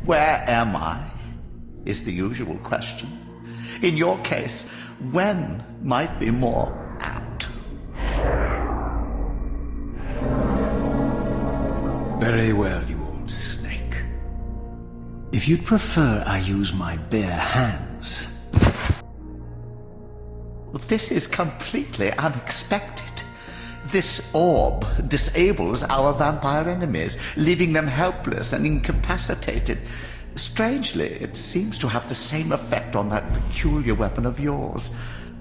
Where am I? Is the usual question. In your case, when might be more apt. Very well, you old snake. If you'd prefer I use my bare hands... This is completely unexpected. This orb disables our vampire enemies, leaving them helpless and incapacitated. Strangely, it seems to have the same effect on that peculiar weapon of yours.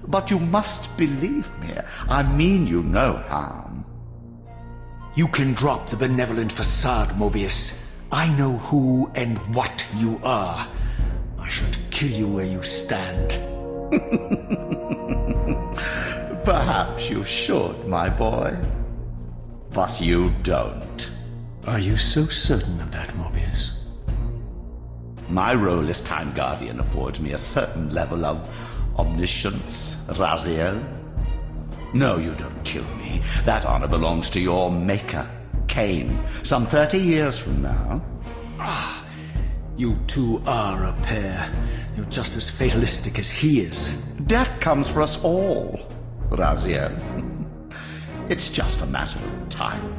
But you must believe me. I mean you no harm. You can drop the benevolent facade, Mobius. I know who and what you are. I should kill you where you stand. Perhaps you should, my boy. But you don't. Are you so certain of that, Mobius? My role as Time Guardian affords me a certain level of omniscience, Raziel. No, you don't kill me. That honor belongs to your maker, Kain, some 30 years from now. Ah, you two are a pair. You're just as fatalistic as he is. Death comes for us all, Raziel. It's just a matter of time.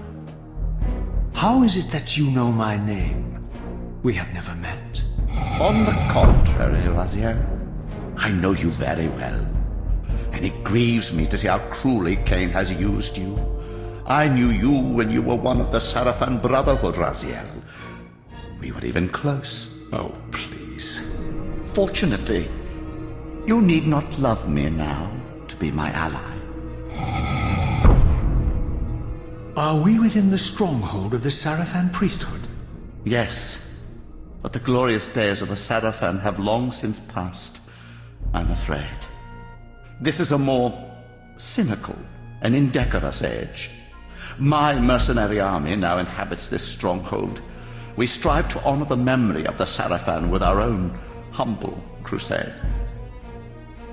How is it that you know my name? We have never met. On the contrary, Raziel, I know you very well. And it grieves me to see how cruelly Kain has used you. I knew you when you were one of the Sarafan Brotherhood, Raziel. We were even close. Oh, please. Fortunately, you need not love me now to be my ally. Are we within the stronghold of the Sarafan priesthood? Yes, but the glorious days of the Sarafan have long since passed, I'm afraid. This is a more cynical and indecorous age. My mercenary army now inhabits this stronghold. We strive to honor the memory of the Sarafan with our own humble crusade.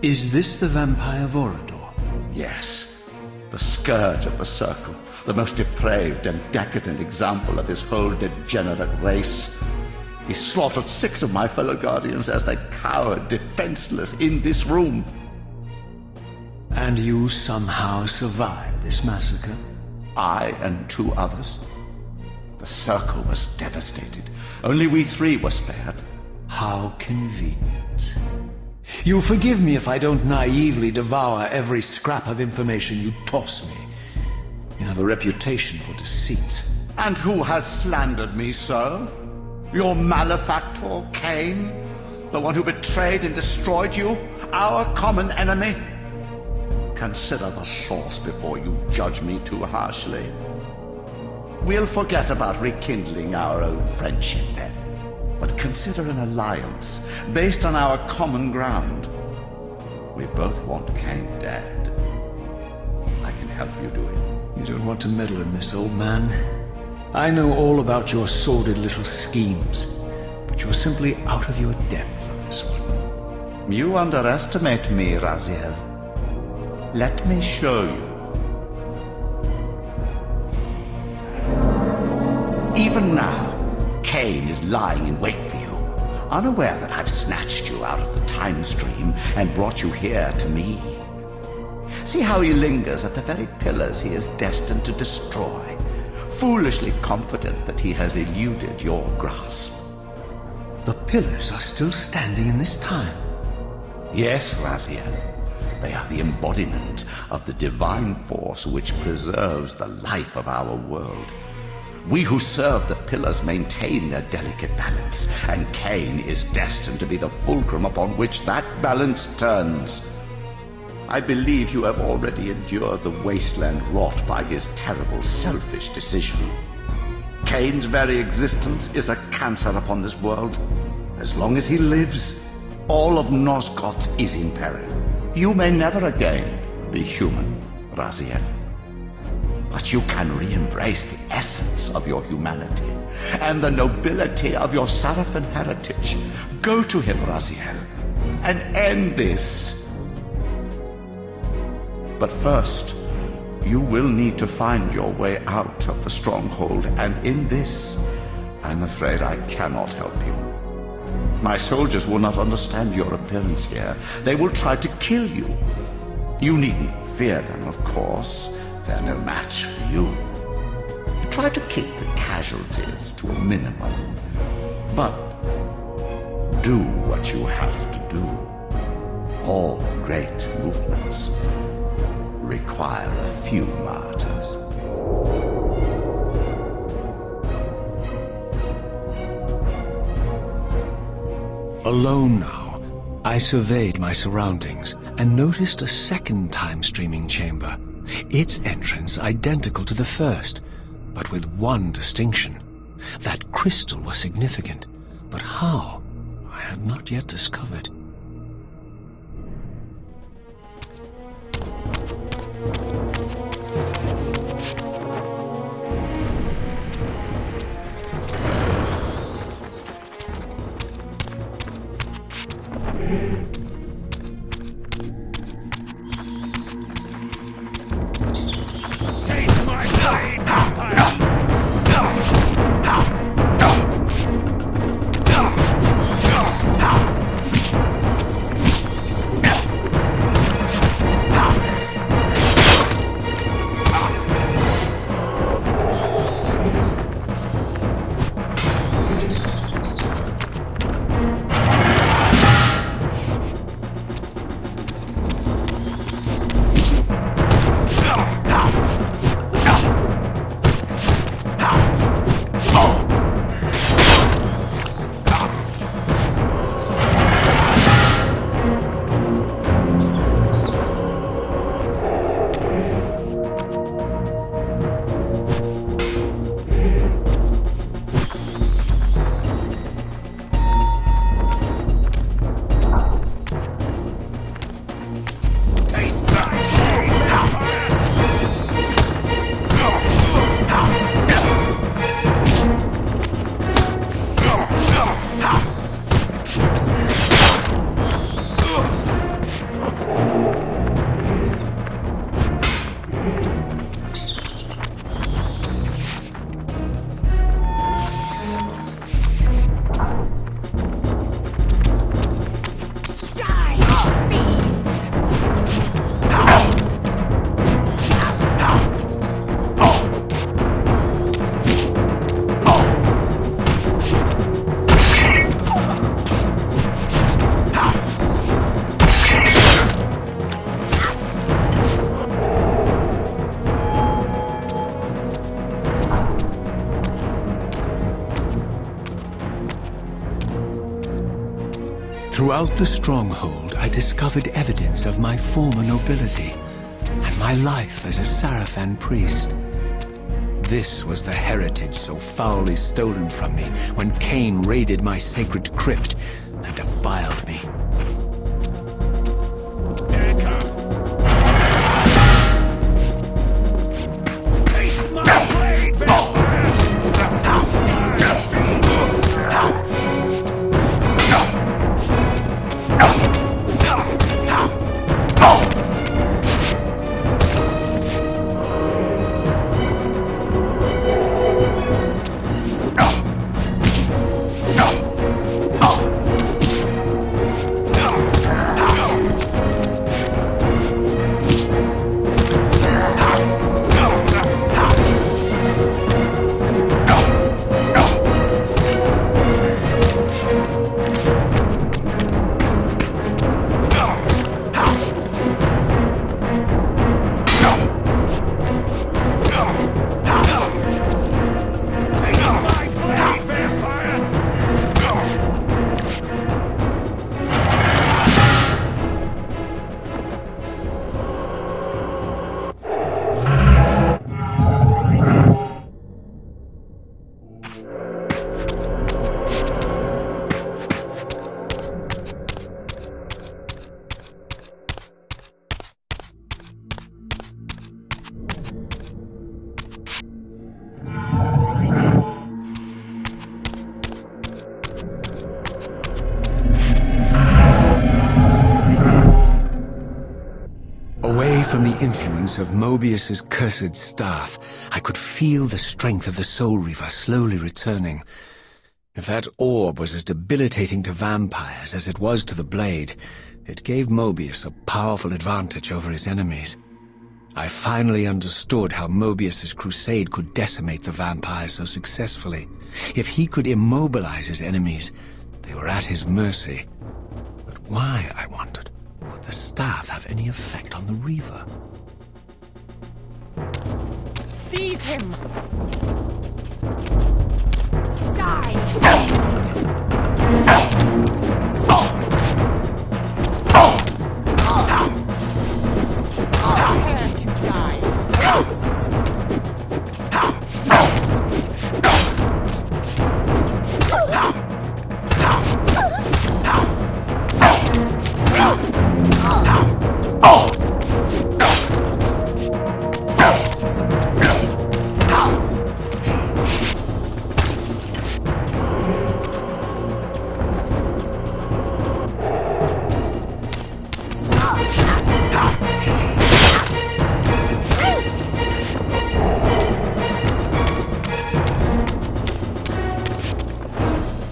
Is this the vampire Vorador? Yes, the scourge of the Circle, the most depraved and decadent example of his whole degenerate race. He slaughtered 6 of my fellow Guardians as they cowered defenseless in this room. And you somehow survived this massacre? I and 2 others. The Circle was devastated. Only we 3 were spared. How convenient. You'll forgive me if I don't naively devour every scrap of information you toss me. You have a reputation for deceit. And who has slandered me so? Your malefactor, Kain? The one who betrayed and destroyed you? Our common enemy? Consider the source before you judge me too harshly. We'll forget about rekindling our old friendship then. But consider an alliance based on our common ground. We both want Kain dead. I can help you do it. You don't want to meddle in this, old man. I know all about your sordid little schemes, but you're simply out of your depth on this one. You underestimate me, Raziel. Let me show you. Even now, Kain is lying in wait for you, unaware that I've snatched you out of the time stream and brought you here to me. See how he lingers at the very pillars he is destined to destroy, foolishly confident that he has eluded your grasp. The pillars are still standing in this time. Yes, Raziel. They are the embodiment of the divine force which preserves the life of our world. We who serve the pillars maintain their delicate balance, and Kain is destined to be the fulcrum upon which that balance turns. I believe you have already endured the wasteland wrought by his terrible, selfish decision. Kain's very existence is a cancer upon this world. As long as he lives, all of Nosgoth is in peril. You may never again be human, Raziel. But you can re-embrace the essence of your humanity and the nobility of your Sarafan heritage. Go to him, Raziel, and end this. But first, you will need to find your way out of the stronghold, and in this, I'm afraid I cannot help you. My soldiers will not understand your appearance here. They will try to kill you. You needn't fear them, of course. They're no match for you. Try to keep the casualties to a minimum. But do what you have to do. All great movements require a few martyrs. Alone now, I surveyed my surroundings and noticed a second time-streaming chamber. Its entrance identical to the first, but with one distinction. That crystal was significant, but how, I had not yet discovered. Throughout the stronghold, I discovered evidence of my former nobility and my life as a Sarafan priest. This was the heritage so foully stolen from me when Kain raided my sacred crypt and defiled me. Here it comes! Taste my blade, vampire! From the influence of Mobius's cursed staff, I could feel the strength of the Soul Reaver slowly returning. If that orb was as debilitating to vampires as it was to the blade, it gave Mobius a powerful advantage over his enemies. I finally understood how Mobius's crusade could decimate the vampires so successfully. If he could immobilize his enemies, they were at his mercy. But why, I wondered, would the staff have any effect on the Reaver? Seize him! Die! Prepare to die!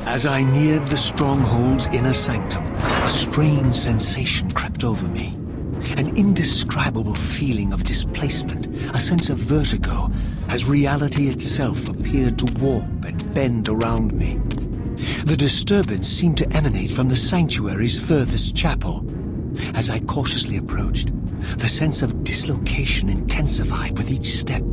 As I neared the stronghold's inner sanctum, a strange sensation crept over me. An indescribable feeling of displacement, a sense of vertigo, as reality itself appeared to warp and bend around me. The disturbance seemed to emanate from the sanctuary's furthest chapel. As I cautiously approached, the sense of dislocation intensified with each step.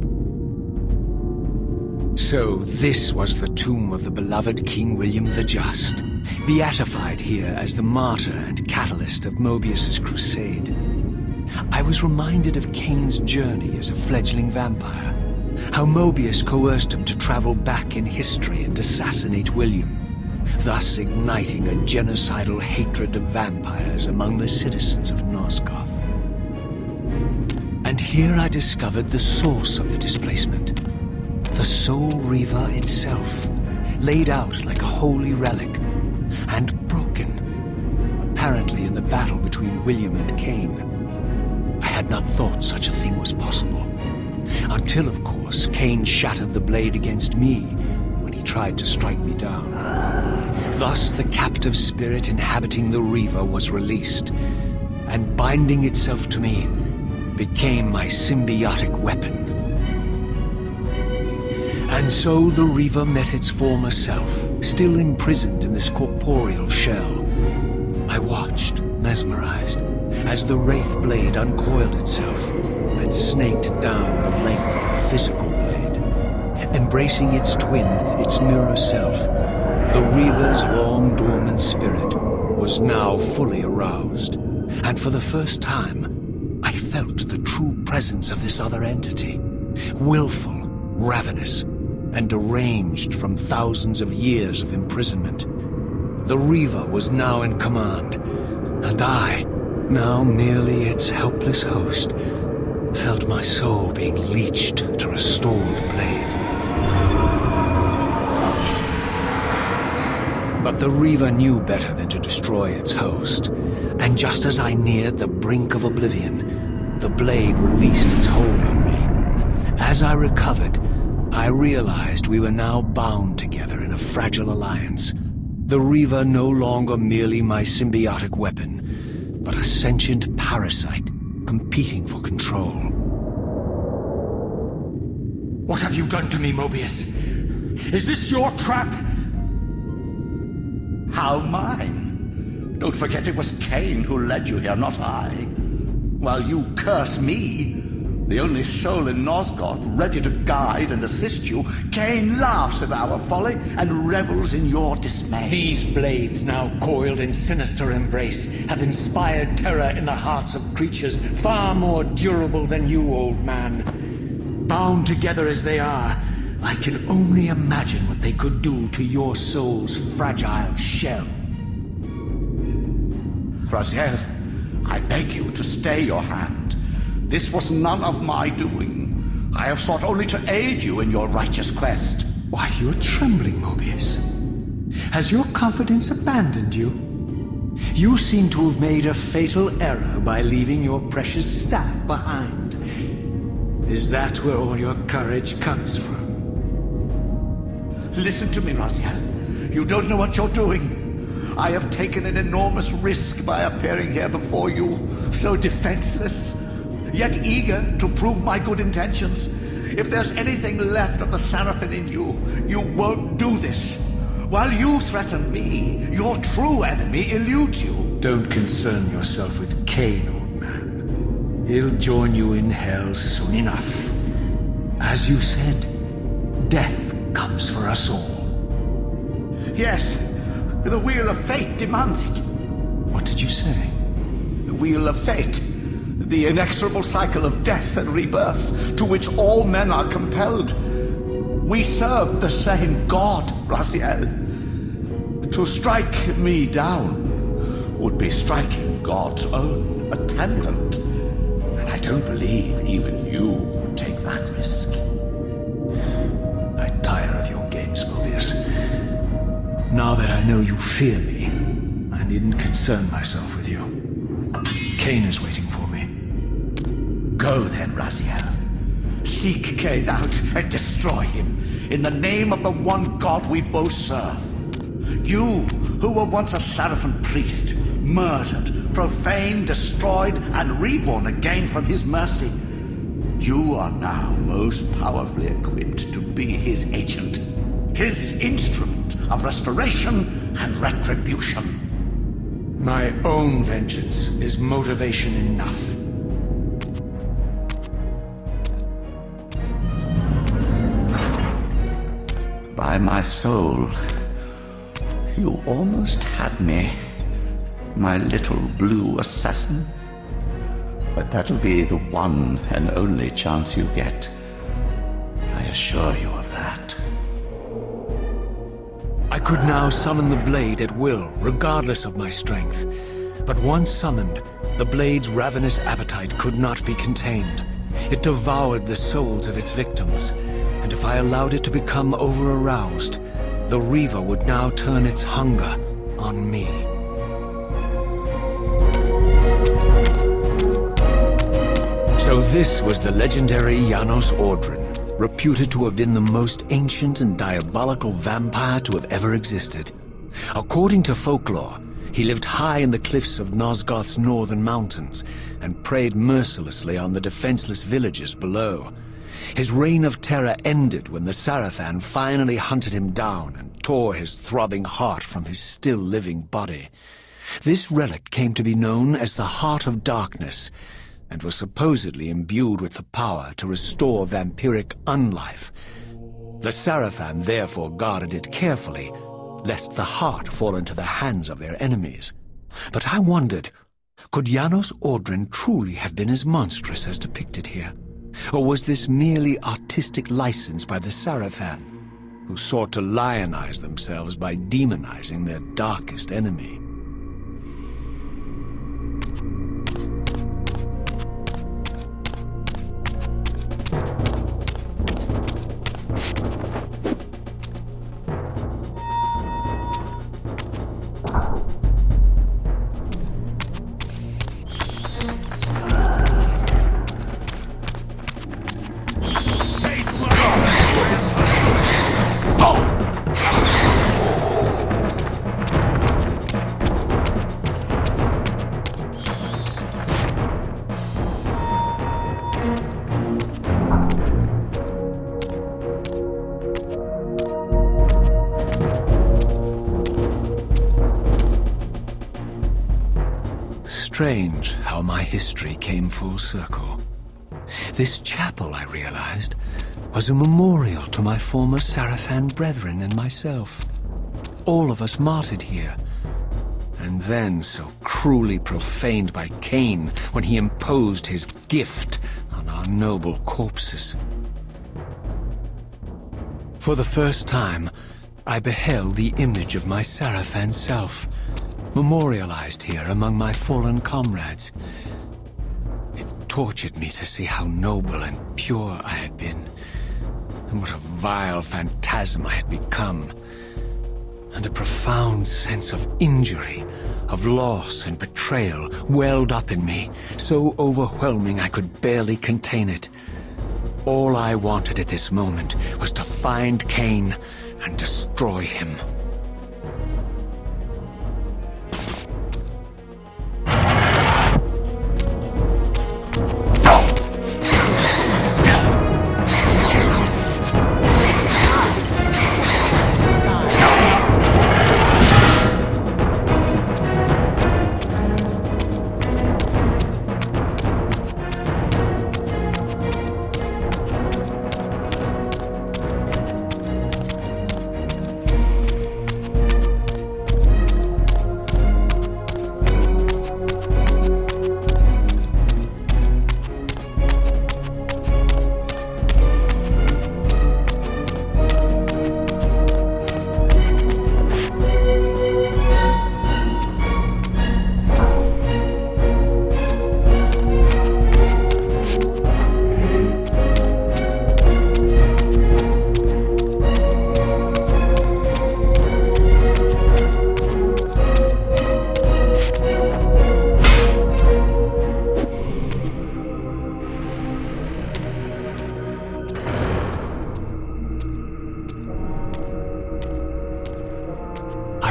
So this was the tomb of the beloved King William the Just, beatified here as the martyr and catalyst of Mobius's crusade. I was reminded of Kain's journey as a fledgling vampire, how Mobius coerced him to travel back in history and assassinate William, thus igniting a genocidal hatred of vampires among the citizens of Nosgoth. And here I discovered the source of the displacement. The Soul Reaver itself, laid out like a holy relic, and broken, apparently in the battle between William and Kain. I had not thought such a thing was possible, until, of course, Kain shattered the blade against me when he tried to strike me down. Thus the captive spirit inhabiting the Reaver was released, and binding itself to me, became my symbiotic weapon. And so the Reaver met its former self, still imprisoned in this corporeal shell. I watched, mesmerized, as the Wraith blade uncoiled itself and snaked down the length of the physical blade. Embracing its twin, its mirror self, the Reaver's long-dormant spirit was now fully aroused. And for the first time, I felt the true presence of this other entity, willful, ravenous, and deranged from thousands of years of imprisonment. The Reaver was now in command, and I, now merely its helpless host, felt my soul being leeched to restore the blade. But the Reaver knew better than to destroy its host, and just as I neared the brink of oblivion, the blade released its hold on me. As I recovered, I realized we were now bound together in a fragile alliance. The Reaver no longer merely my symbiotic weapon, but a sentient parasite competing for control. What have you done to me, Mobius? Is this your trap? How mine? Don't forget it was Kain who led you here, not I. While you curse me, the only soul in Nosgoth ready to guide and assist you, Kain laughs at our folly and revels in your dismay. These blades, now coiled in sinister embrace, have inspired terror in the hearts of creatures far more durable than you, old man. Bound together as they are, I can only imagine what they could do to your soul's fragile shell. Raziel, I beg you to stay your hand. This was none of my doing. I have sought only to aid you in your righteous quest. Why, you're trembling, Mobius. Has your confidence abandoned you? You seem to have made a fatal error by leaving your precious staff behind. Is that where all your courage comes from? Listen to me, Raziel. You don't know what you're doing. I have taken an enormous risk by appearing here before you, so defenseless, yet eager to prove my good intentions. If there's anything left of the Seraphim in you, you won't do this. While you threaten me, your true enemy eludes you. Don't concern yourself with Kain, old man. He'll join you in hell soon enough. As you said, death comes for us all. Yes, the wheel of fate demands it. What did you say? The wheel of fate. The inexorable cycle of death and rebirth to which all men are compelled. We serve the same God, Raziel. To strike me down would be striking God's own attendant. And I don't believe even you would take that risk. I tire of your games, Mobius. Now that I know you fear me, I needn't concern myself with you. Kain is waiting for me. Go then, Raziel. Seek Kain out and destroy him in the name of the one God we both serve. You, who were once a Seraphim priest, murdered, profaned, destroyed, and reborn again from his mercy. You are now most powerfully equipped to be his agent, his instrument of restoration and retribution. My own vengeance is motivation enough. By my soul, you almost had me, my little blue assassin. But that'll be the one and only chance you get. I assure you of that. I could now summon the blade at will, regardless of my strength. But once summoned, the blade's ravenous appetite could not be contained. It devoured the souls of its victims, and if I allowed it to become over-aroused, the Reaver would now turn its hunger on me. So this was the legendary Janos Ordrin, reputed to have been the most ancient and diabolical vampire to have ever existed. According to folklore, he lived high in the cliffs of Nosgoth's northern mountains and preyed mercilessly on the defenseless villages below. His reign of terror ended when the Seraphim finally hunted him down and tore his throbbing heart from his still-living body. This relic came to be known as the Heart of Darkness, and was supposedly imbued with the power to restore vampiric unlife. The Seraphim therefore guarded it carefully, lest the heart fall into the hands of their enemies. But I wondered, could Janos Ordrin truly have been as monstrous as depicted here? Or was this merely artistic license by the Seraphim, who sought to lionize themselves by demonizing their darkest enemy? Strange how my history came full circle. This chapel, I realized, was a memorial to my former Seraphim brethren and myself. All of us martyred here, and then so cruelly profaned by Kain when he imposed his gift on our noble corpses. For the first time, I beheld the image of my Seraphim self, memorialized here among my fallen comrades. It tortured me to see how noble and pure I had been, and what a vile phantasm I had become. And a profound sense of injury, of loss and betrayal welled up in me, so overwhelming I could barely contain it. All I wanted at this moment was to find Kain and destroy him.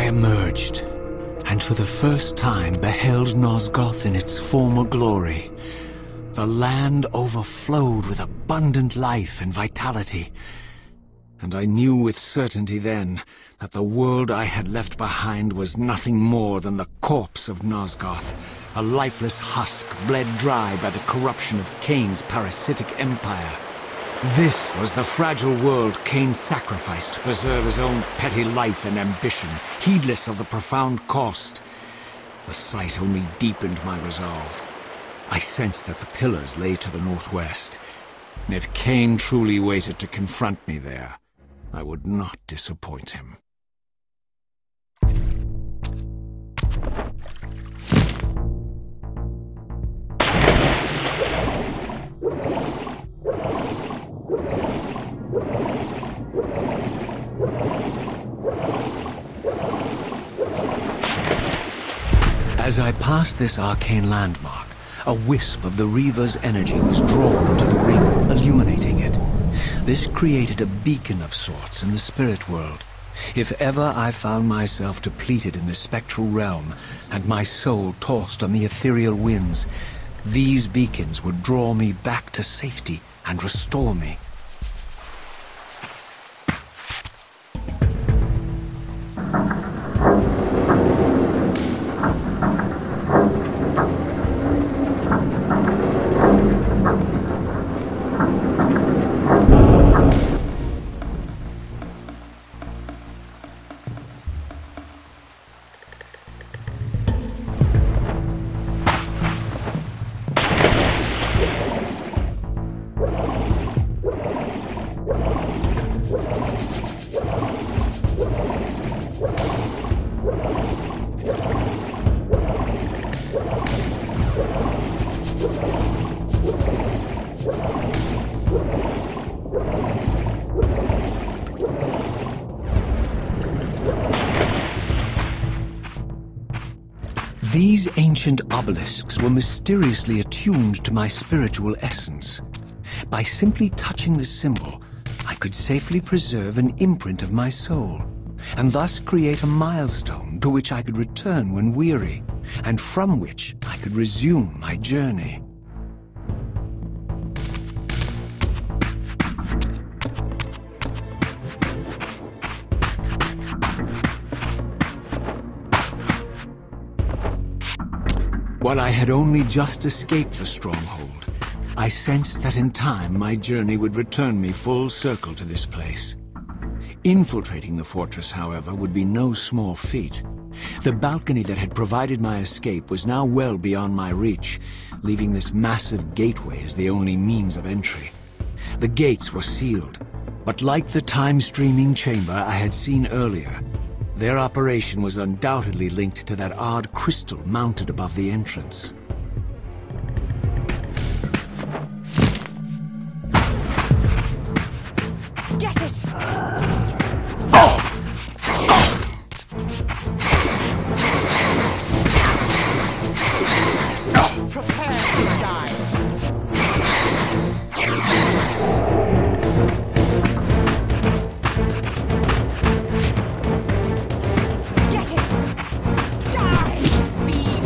I emerged, and for the first time beheld Nosgoth in its former glory. The land overflowed with abundant life and vitality, and I knew with certainty then that the world I had left behind was nothing more than the corpse of Nosgoth, a lifeless husk bled dry by the corruption of Kain's parasitic empire. This was the fragile world Kain sacrificed to preserve his own petty life and ambition, heedless of the profound cost. The sight only deepened my resolve. I sensed that the pillars lay to the northwest. If Kain truly waited to confront me there, I would not disappoint him. As I passed this arcane landmark, a wisp of the Reaver's energy was drawn into the ring, illuminating it. This created a beacon of sorts in the spirit world. If ever I found myself depleted in the spectral realm, and my soul tossed on the ethereal winds, these beacons would draw me back to safety and restore me. These ancient obelisks were mysteriously attuned to my spiritual essence. By simply touching the symbol, I could safely preserve an imprint of my soul, and thus create a milestone to which I could return when weary, and from which I could resume my journey. While I had only just escaped the stronghold, I sensed that in time my journey would return me full circle to this place. Infiltrating the fortress, however, would be no small feat. The balcony that had provided my escape was now well beyond my reach, leaving this massive gateway as the only means of entry. The gates were sealed, but like the time-streaming chamber I had seen earlier, their operation was undoubtedly linked to that odd crystal mounted above the entrance. Get it! Prepare to die. Get it! Die, fiend!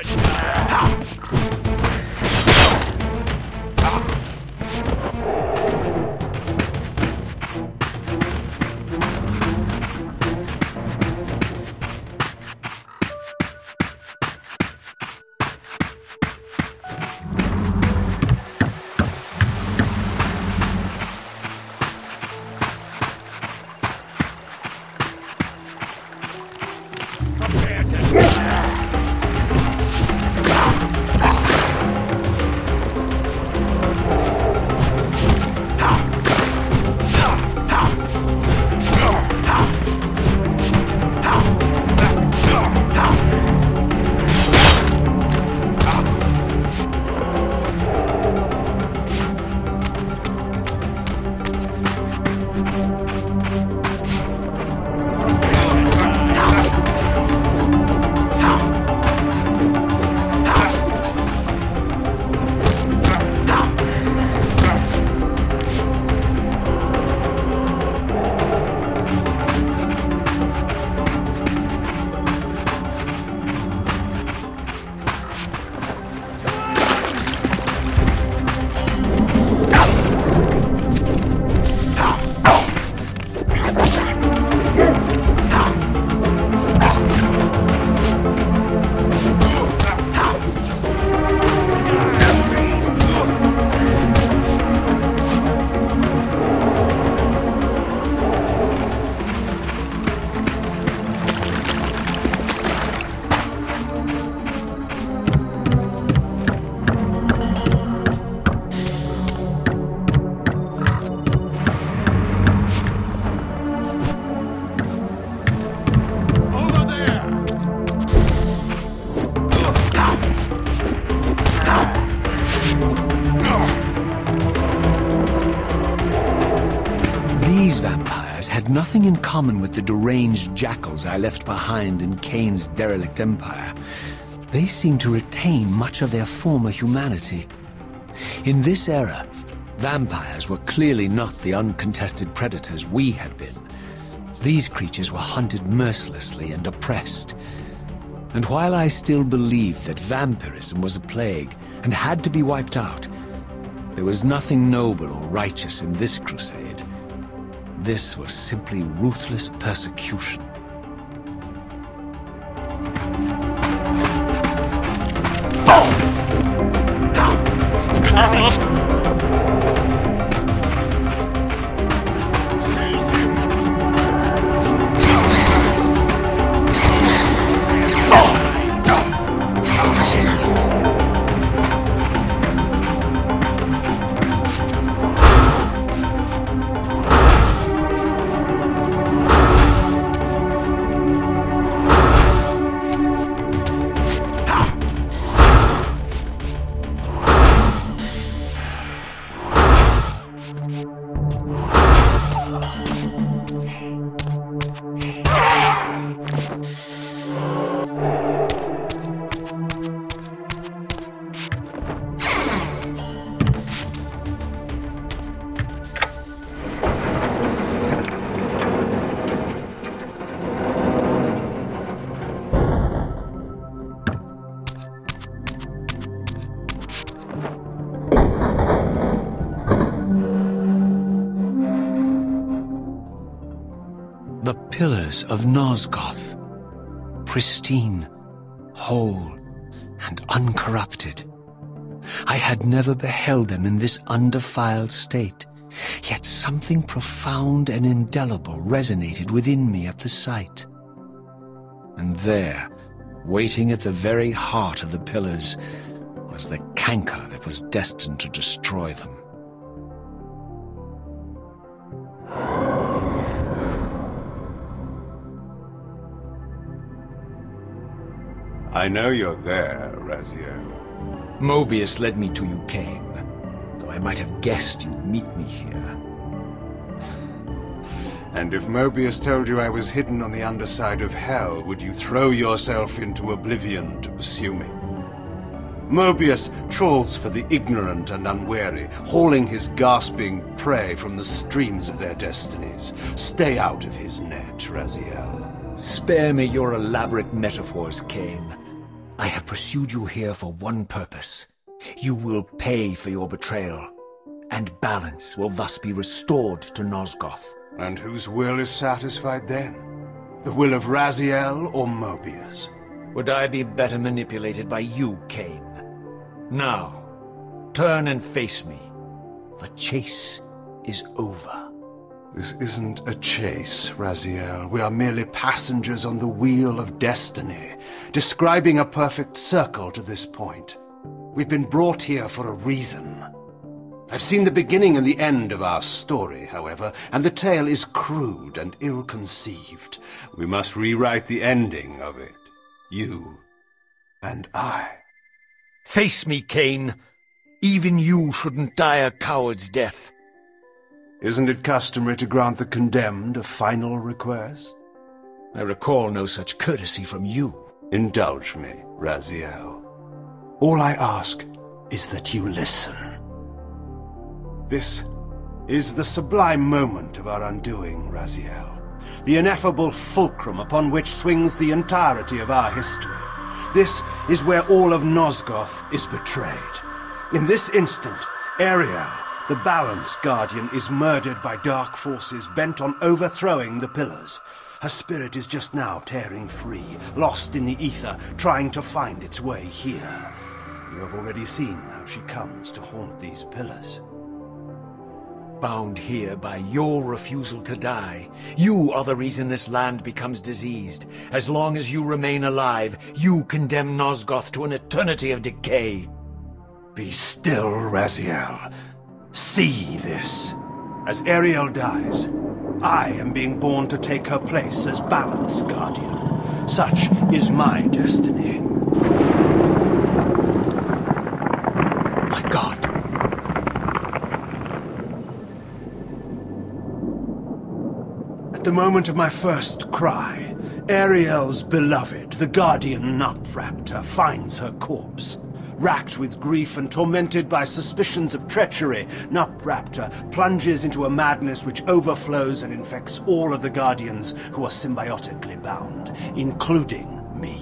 to die. Prepare to die. Nothing in common with the deranged jackals I left behind in Kain's derelict empire. They seem to retain much of their former humanity. In this era, vampires were clearly not the uncontested predators we had been. These creatures were hunted mercilessly and oppressed. And while I still believed that vampirism was a plague and had to be wiped out, there was nothing noble or righteous in this crusade. This was simply ruthless persecution. The pillars of Nosgoth, pristine, whole, and uncorrupted. I had never beheld them in this undefiled state, yet something profound and indelible resonated within me at the sight. And there, waiting at the very heart of the pillars, was the canker that was destined to destroy them. I know you're there, Raziel. Mobius led me to you, Kain, though I might have guessed you'd meet me here. And if Mobius told you I was hidden on the underside of hell, would you throw yourself into oblivion to pursue me? Mobius trawls for the ignorant and unwary, hauling his gasping prey from the streams of their destinies. Stay out of his net, Raziel. Spare me your elaborate metaphors, Kain. I have pursued you here for one purpose. You will pay for your betrayal, and balance will thus be restored to Nosgoth. And whose will is satisfied then? The will of Raziel or Mobius? Would I be better manipulated by you, Kain? Now, turn and face me. The chase is over. This isn't a chase, Raziel. We are merely passengers on the wheel of destiny, describing a perfect circle to this point. We've been brought here for a reason. I've seen the beginning and the end of our story, however, and the tale is crude and ill-conceived. We must rewrite the ending of it. You and I. Face me, Kain. Even you shouldn't die a coward's death. Isn't it customary to grant the condemned a final request? I recall no such courtesy from you. Indulge me, Raziel. All I ask is that you listen. This is the sublime moment of our undoing, Raziel. The ineffable fulcrum upon which swings the entirety of our history. This is where all of Nosgoth is betrayed. In this instant, Ariel, the Balance Guardian, is murdered by dark forces bent on overthrowing the Pillars. Her spirit is just now tearing free, lost in the ether, trying to find its way here. You have already seen how she comes to haunt these Pillars. Bound here by your refusal to die. You are the reason this land becomes diseased. As long as you remain alive, you condemn Nosgoth to an eternity of decay. Be still, Raziel. See this. As Ariel dies, I am being born to take her place as Balance Guardian. Such is my destiny. My God. At the moment of my first cry, Ariel's beloved, the Guardian Nutraptor, finds her corpse. Racked with grief and tormented by suspicions of treachery, Nutraptor plunges into a madness which overflows and infects all of the Guardians who are symbiotically bound, including me.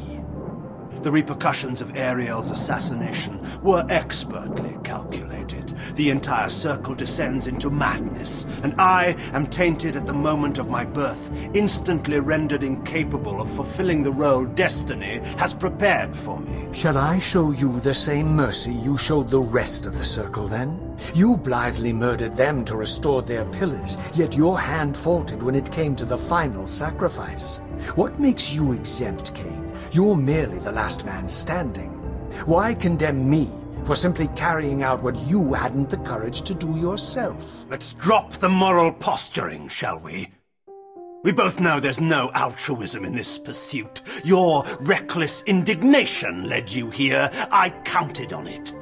The repercussions of Ariel's assassination were expertly calculated. The entire circle descends into madness, and I am tainted at the moment of my birth, instantly rendered incapable of fulfilling the role destiny has prepared for me. Shall I show you the same mercy you showed the rest of the circle, then? You blithely murdered them to restore their pillars, yet your hand faltered when it came to the final sacrifice. What makes you exempt, Kain? You're merely the last man standing. Why condemn me for simply carrying out what you hadn't the courage to do yourself? Let's drop the moral posturing, shall we? We both know there's no altruism in this pursuit. Your reckless indignation led you here. I counted on it.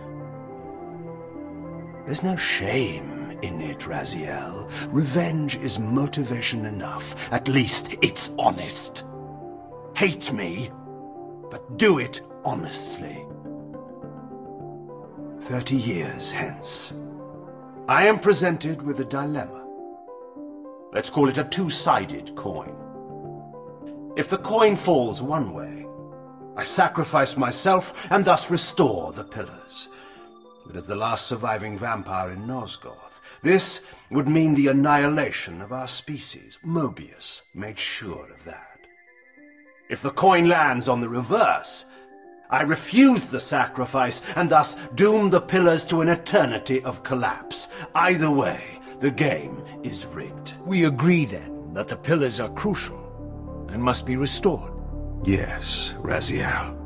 There's no shame in it, Raziel. Revenge is motivation enough. At least it's honest. Hate me, but do it honestly. 30 years hence, I am presented with a dilemma. Let's call it a two-sided coin. If the coin falls one way, I sacrifice myself and thus restore the pillars. But as the last surviving vampire in Nosgoth, this would mean the annihilation of our species. Mobius made sure of that. If the coin lands on the reverse, I refuse the sacrifice and thus doom the pillars to an eternity of collapse. Either way, the game is rigged. We agree, then, that the pillars are crucial and must be restored. Yes, Raziel.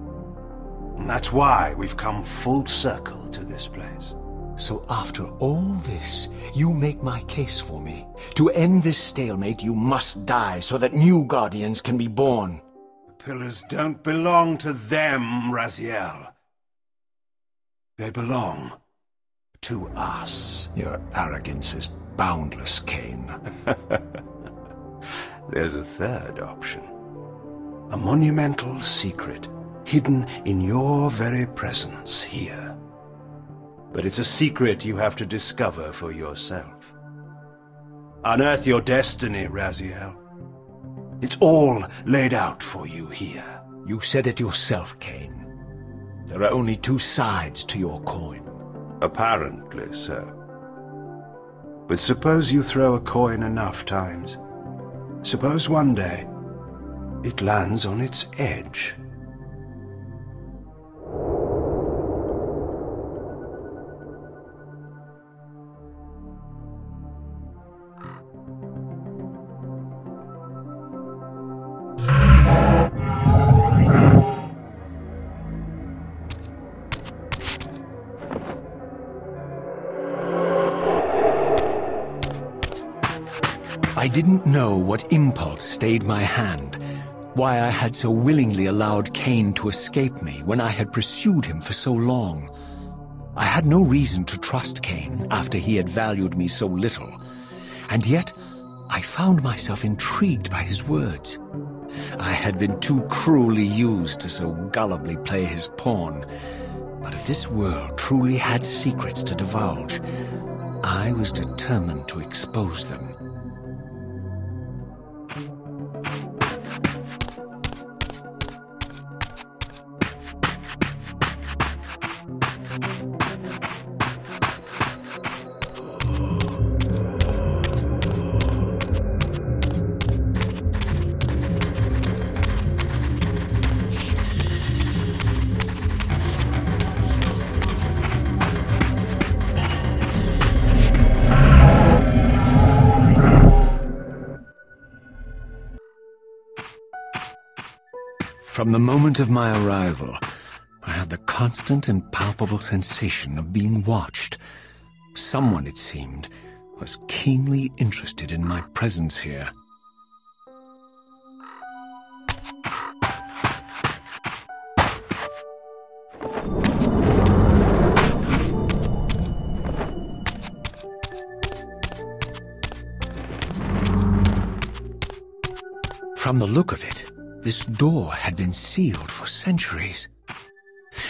And that's why we've come full circle to this place. So after all this, you make my case for me. To end this stalemate, you must die so that new Guardians can be born. The pillars don't belong to them, Raziel. They belong to us. Your arrogance is boundless, Kain. There's a third option. A monumental secret, hidden in your very presence here. But it's a secret you have to discover for yourself. Unearth your destiny, Raziel. It's all laid out for you here. You said it yourself, Kain. There are only two sides to your coin. Apparently so. But suppose you throw a coin enough times. Suppose one day it lands on its edge. I didn't know what impulse stayed my hand, why I had so willingly allowed Kain to escape me when I had pursued him for so long. I had no reason to trust Kain after he had valued me so little, and yet I found myself intrigued by his words. I had been too cruelly used to so gullibly play his pawn, but if this world truly had secrets to divulge, I was determined to expose them. From the moment of my arrival, I had the constant and palpable sensation of being watched. Someone, it seemed, was keenly interested in my presence here. From the look of it, this door had been sealed for centuries.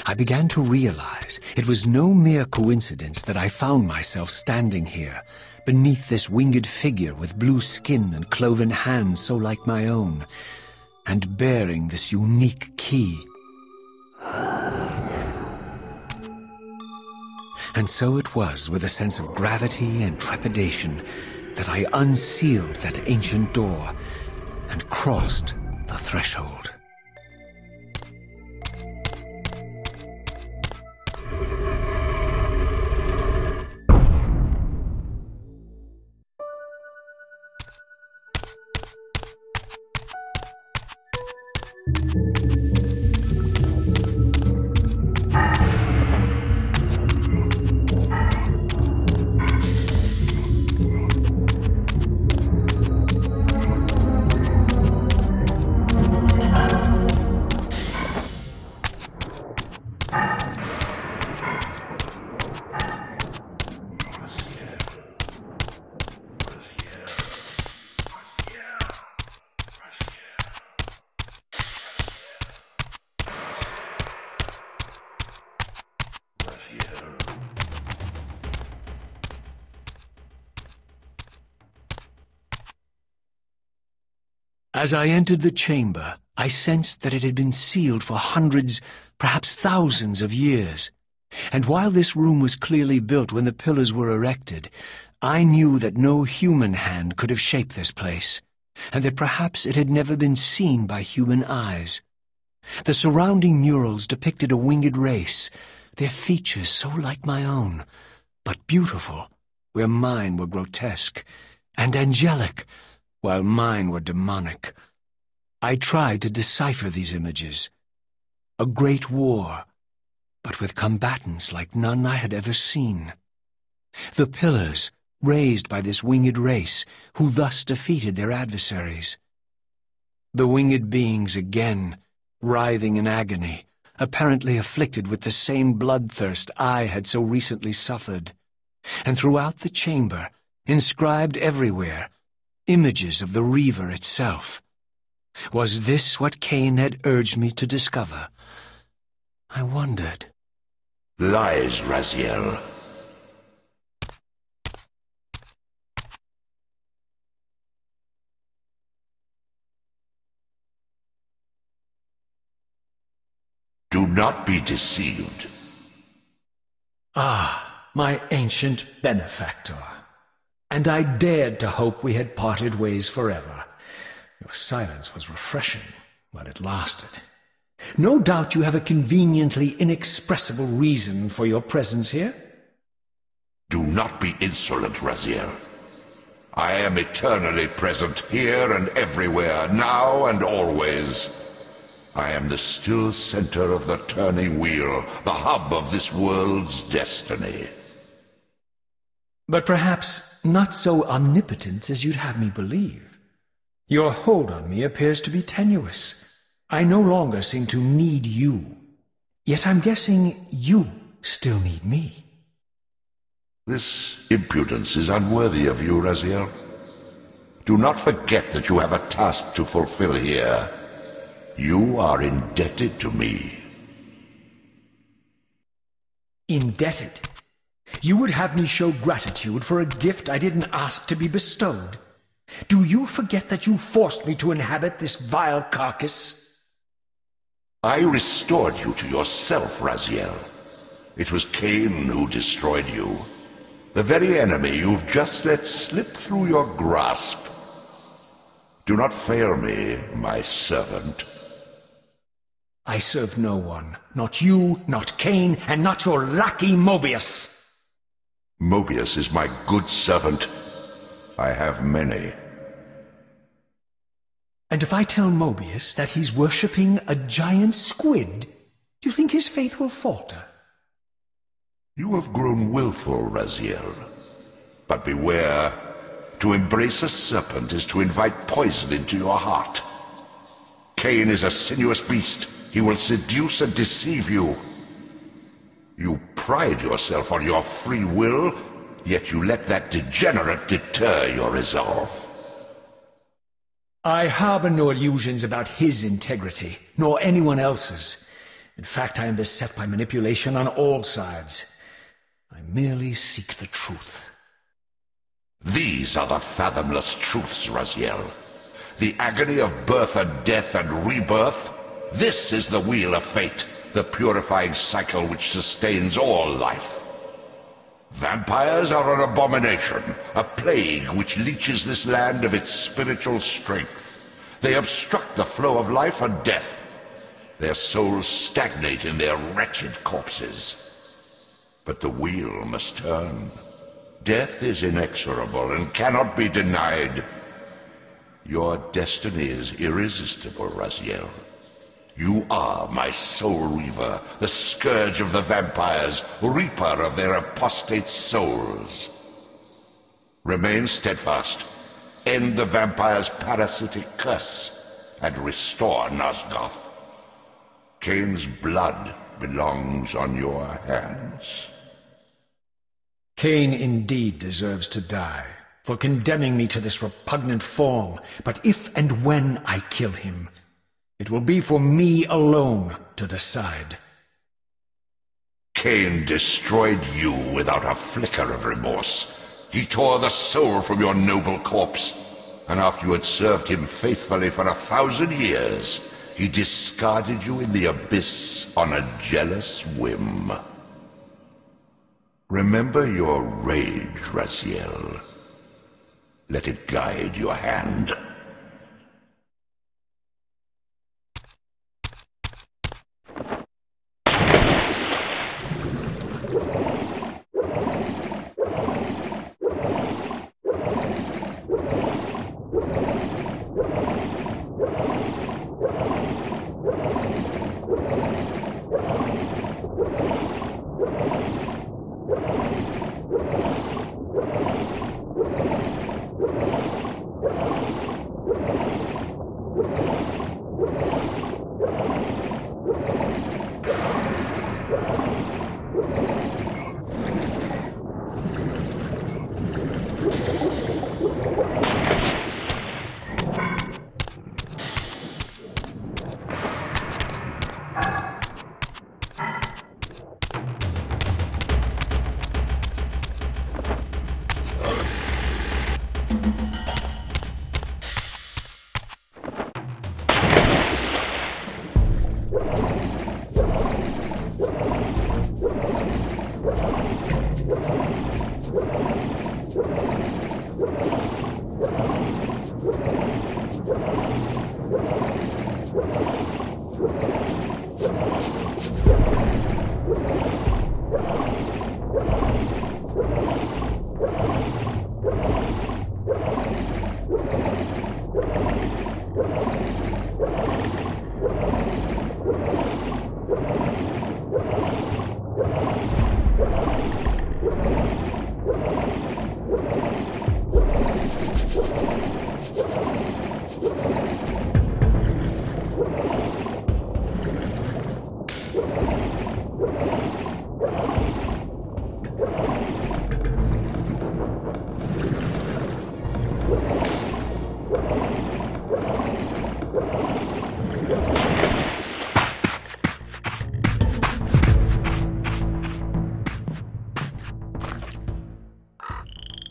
I began to realize it was no mere coincidence that I found myself standing here, beneath this winged figure with blue skin and cloven hands so like my own, and bearing this unique key. And so it was with a sense of gravity and trepidation that I unsealed that ancient door and crossed the threshold. As I entered the chamber, I sensed that it had been sealed for hundreds, perhaps thousands of years. And while this room was clearly built when the pillars were erected, I knew that no human hand could have shaped this place, and that perhaps it had never been seen by human eyes. The surrounding murals depicted a winged race, their features so like my own, but beautiful, where mine were grotesque, and angelic, while mine were demonic. I tried to decipher these images. A great war, but with combatants like none I had ever seen. The pillars, raised by this winged race, who thus defeated their adversaries. The winged beings again, writhing in agony, apparently afflicted with the same bloodthirst I had so recently suffered. And throughout the chamber, inscribed everywhere, images of the Reaver itself. Was this what Kain had urged me to discover? I wondered. Lies, Raziel. Do not not be deceived. Ah, my ancient benefactor. And I dared to hope we had parted ways forever. Your silence was refreshing while it lasted. No doubt you have a conveniently inexpressible reason for your presence here? Do not be insolent, Raziel. I am eternally present here and everywhere, now and always. I am the still center of the turning wheel, the hub of this world's destiny. But perhaps not so omnipotent as you'd have me believe. Your hold on me appears to be tenuous. I no longer seem to need you. Yet I'm guessing you still need me. This impudence is unworthy of you, Raziel. Do not forget that you have a task to fulfill here. You are indebted to me. Indebted? You would have me show gratitude for a gift I didn't ask to be bestowed? Do you forget that you forced me to inhabit this vile carcass? I restored you to yourself, Raziel. It was Kain who destroyed you. The very enemy you've just let slip through your grasp. Do not fail me, my servant. I serve no one. Not you, not Kain, and not your lackey Mobius. Mobius is my good servant. I have many. And if I tell Mobius that he's worshipping a giant squid, do you think his faith will falter? You have grown willful, Raziel. But beware. To embrace a serpent is to invite poison into your heart. Kain is a sinuous beast. He will seduce and deceive you. You pride yourself on your free will, yet you let that degenerate deter your resolve. I harbor no illusions about his integrity, nor anyone else's. In fact, I am beset by manipulation on all sides. I merely seek the truth. These are the fathomless truths, Raziel. The agony of birth and death and rebirth. This is the wheel of fate, the purifying cycle which sustains all life. Vampires are an abomination, a plague which leeches this land of its spiritual strength. They obstruct the flow of life and death. Their souls stagnate in their wretched corpses. But the wheel must turn. Death is inexorable and cannot be denied. Your destiny is irresistible, Raziel. You are my soul Reaver, the scourge of the vampires, reaper of their apostate souls. Remain steadfast, end the vampire's parasitic curse, and restore Nosgoth. Kain's blood belongs on your hands. Kain indeed deserves to die for condemning me to this repugnant form, but if and when I kill him, it will be for me alone to decide. Kain destroyed you without a flicker of remorse. He tore the soul from your noble corpse, and after you had served him faithfully for 1,000 years, he discarded you in the abyss on a jealous whim. Remember your rage, Raziel. Let it guide your hand.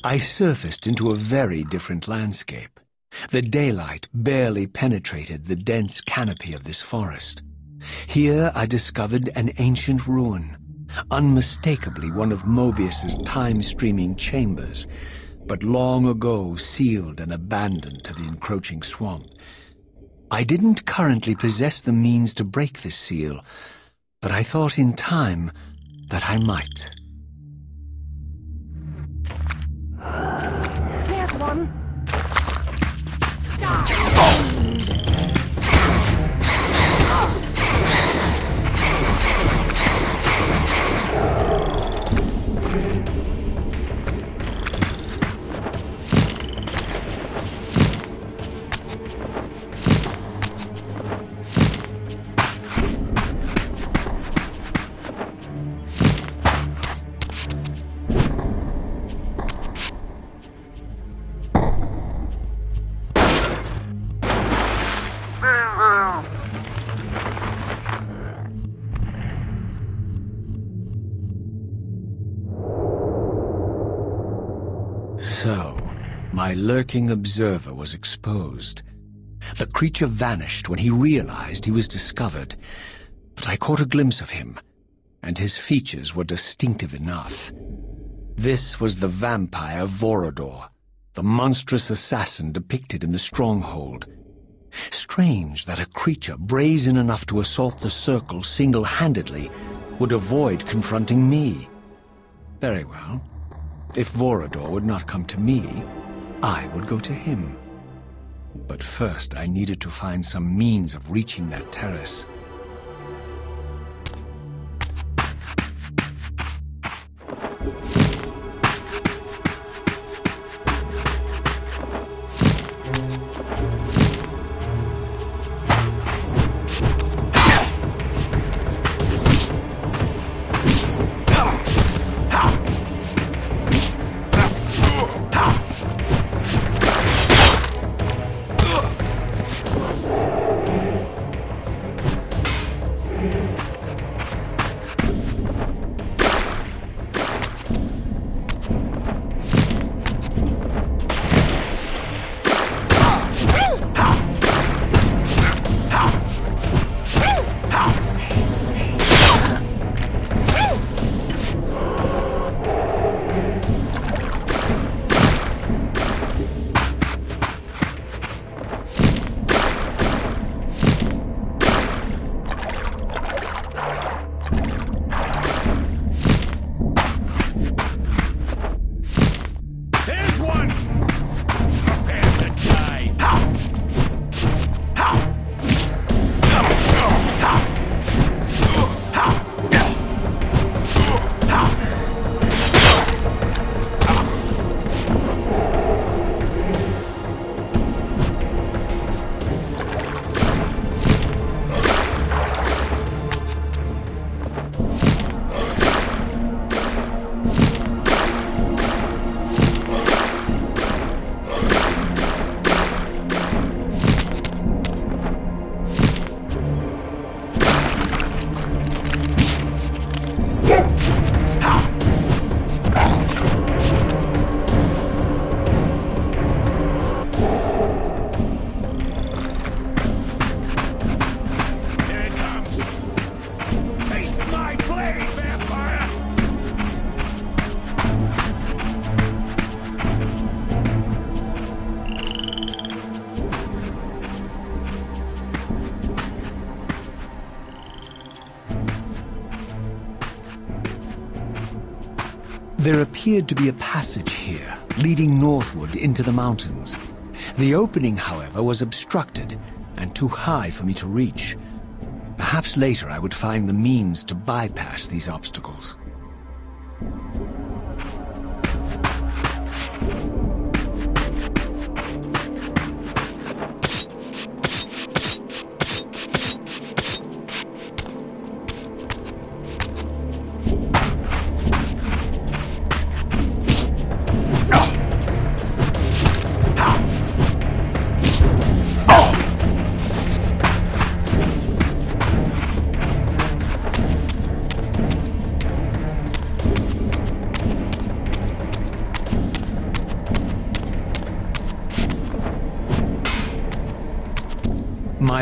I surfaced into a very different landscape. The daylight barely penetrated the dense canopy of this forest. Here I discovered an ancient ruin, unmistakably one of Mobius's time-streaming chambers, but long ago sealed and abandoned to the encroaching swamp. I didn't currently possess the means to break this seal, but I thought in time that I might. There's one. So, my lurking observer was exposed. The creature vanished when he realized he was discovered, but I caught a glimpse of him, and his features were distinctive enough. This was the vampire Vorador, the monstrous assassin depicted in the stronghold. Strange that a creature brazen enough to assault the Circle single-handedly would avoid confronting me. Very well. If Vorador would not come to me, I would go to him. But first I needed to find some means of reaching that terrace. There appeared to be a passage here, leading northward into the mountains. The opening, however, was obstructed and too high for me to reach. Perhaps later I would find the means to bypass these obstacles.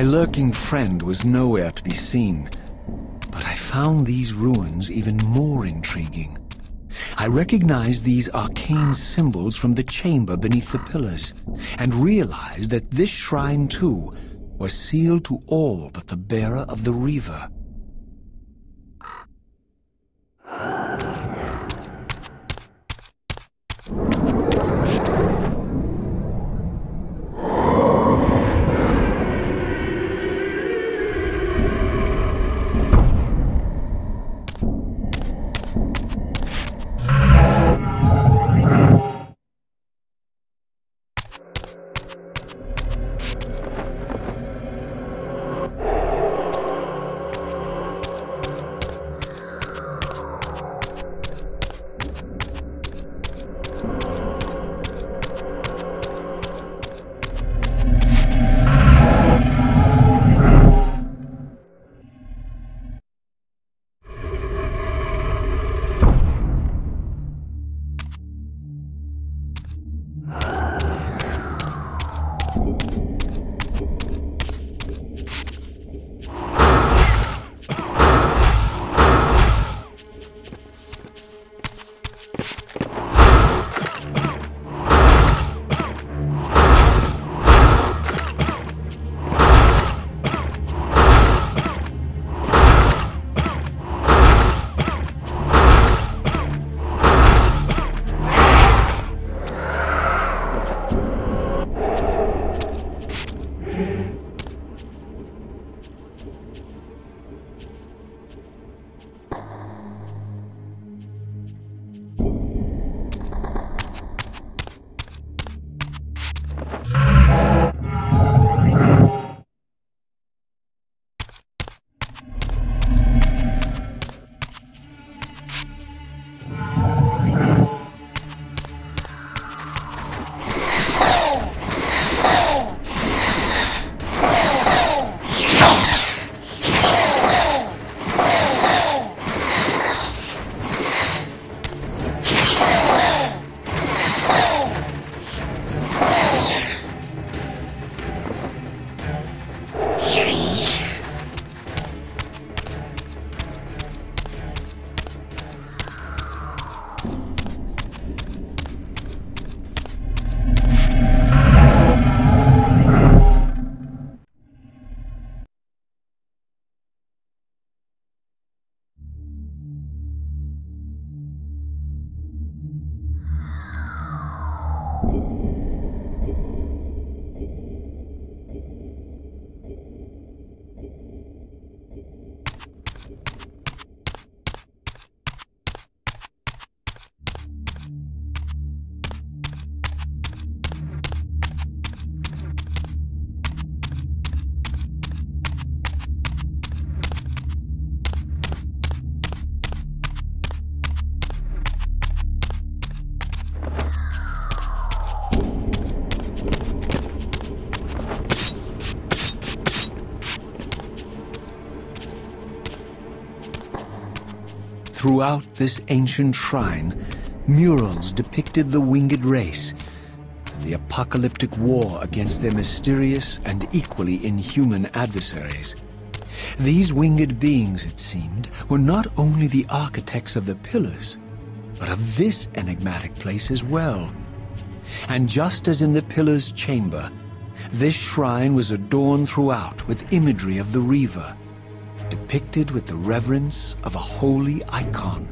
My lurking friend was nowhere to be seen, but I found these ruins even more intriguing. I recognized these arcane symbols from the chamber beneath the pillars, and realized that this shrine, too, was sealed to all but the bearer of the Reaver. Throughout this ancient shrine, murals depicted the winged race and the apocalyptic war against their mysterious and equally inhuman adversaries. These winged beings, it seemed, were not only the architects of the pillars, but of this enigmatic place as well. And just as in the pillars' chamber, this shrine was adorned throughout with imagery of the Reaver, depicted with the reverence of a holy icon.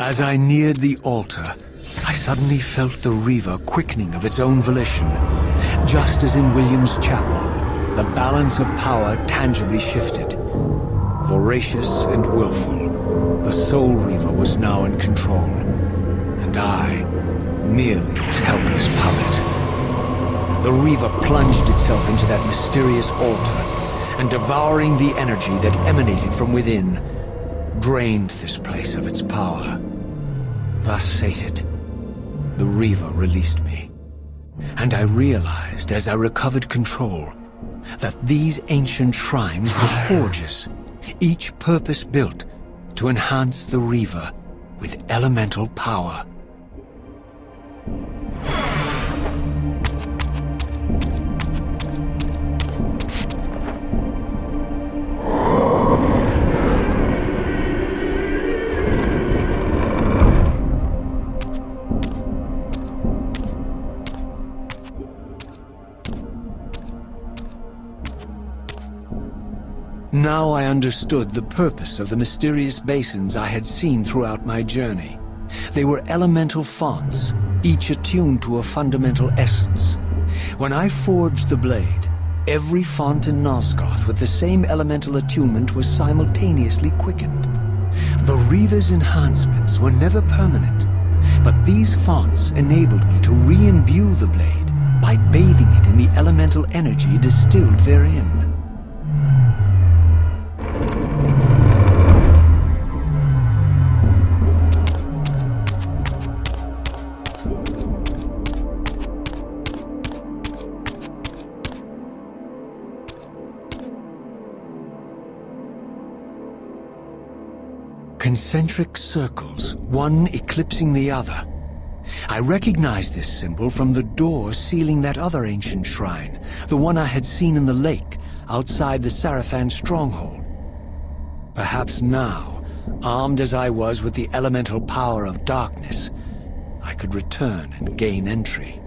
As I neared the altar, I suddenly felt the Reaver quickening of its own volition. Just as in William's chapel, the balance of power tangibly shifted. Voracious and willful, the Soul Reaver was now in control, and I, merely its helpless puppet. The Reaver plunged itself into that mysterious altar, and devouring the energy that emanated from within, drained this place of its power. Thus sated, the Reaver released me, and I realized as I recovered control that these ancient shrines were forges, each purpose-built to enhance the Reaver with elemental power. Now I understood the purpose of the mysterious basins I had seen throughout my journey. They were elemental fonts, each attuned to a fundamental essence. When I forged the blade, every font in Nosgoth with the same elemental attunement was simultaneously quickened. The Reaver's enhancements were never permanent, but these fonts enabled me to re-imbue the blade by bathing it in the elemental energy distilled therein. Concentric circles, one eclipsing the other. I recognized this symbol from the door sealing that other ancient shrine, the one I had seen in the lake outside the Sarafan stronghold. Perhaps now, armed as I was with the elemental power of darkness, I could return and gain entry.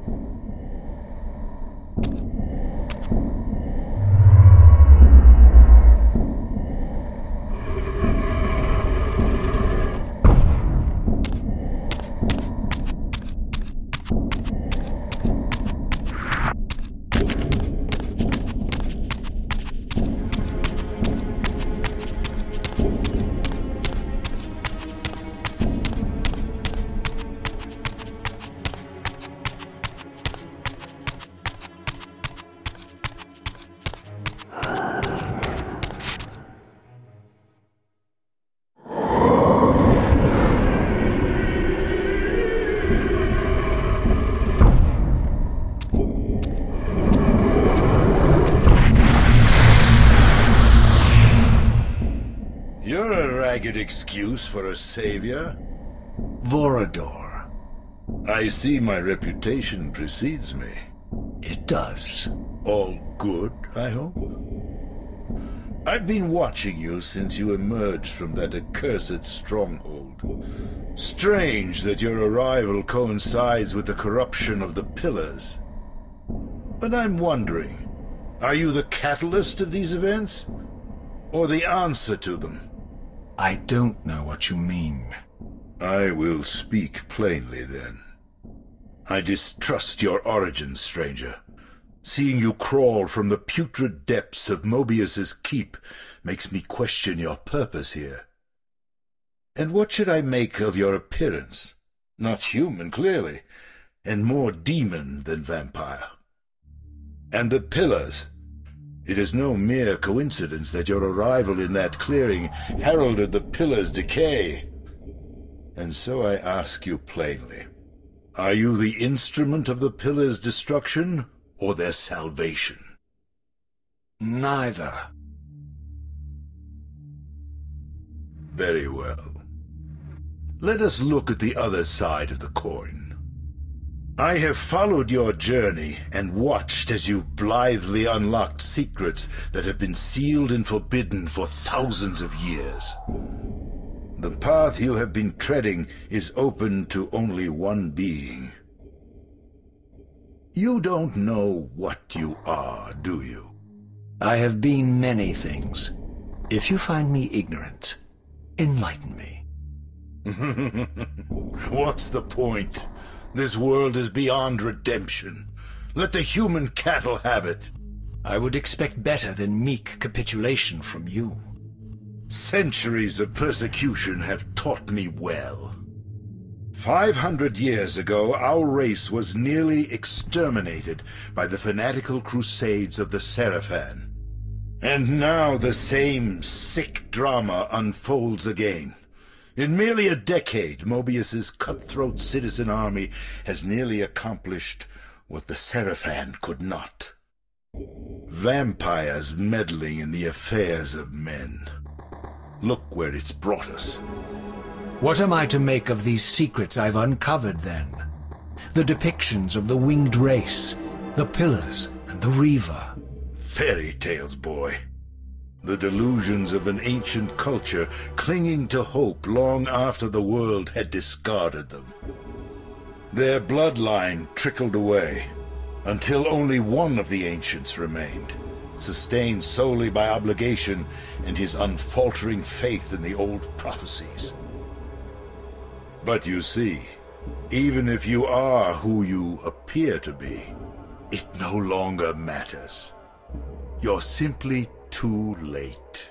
Ragged excuse for a savior? Vorador. I see my reputation precedes me. It does. All good, I hope? I've been watching you since you emerged from that accursed stronghold. Strange that your arrival coincides with the corruption of the Pillars. But I'm wondering, are you the catalyst of these events? Or the answer to them? I don't know what you mean. I will speak plainly, then. I distrust your origins, stranger. Seeing you crawl from the putrid depths of Mobius's keep makes me question your purpose here. And what should I make of your appearance? Not human, clearly, and more demon than vampire. And the Pillars. It is no mere coincidence that your arrival in that clearing heralded the Pillars' decay. And so I ask you plainly, are you the instrument of the Pillars' destruction or their salvation? Neither. Very well. Let us look at the other side of the coin. I have followed your journey and watched as you blithely unlocked secrets that have been sealed and forbidden for thousands of years. The path you have been treading is open to only one being. You don't know what you are, do you? I have been many things. If you find me ignorant, enlighten me. What's the point? This world is beyond redemption. Let the human cattle have it. I would expect better than meek capitulation from you. Centuries of persecution have taught me well. 500 years ago, our race was nearly exterminated by the fanatical crusades of the Sarafan. And now the same sick drama unfolds again. In merely a decade, Mobius's cutthroat citizen army has nearly accomplished what the Sarafan could not. Vampires meddling in the affairs of men. Look where it's brought us. What am I to make of these secrets I've uncovered, then? The depictions of the winged race, the pillars, and the Reaver. Fairy tales, boy. The delusions of an ancient culture clinging to hope long after the world had discarded them. Their bloodline trickled away, until only one of the ancients remained, sustained solely by obligation and his unfaltering faith in the old prophecies. But you see, even if you are who you appear to be, it no longer matters. You're simply too late.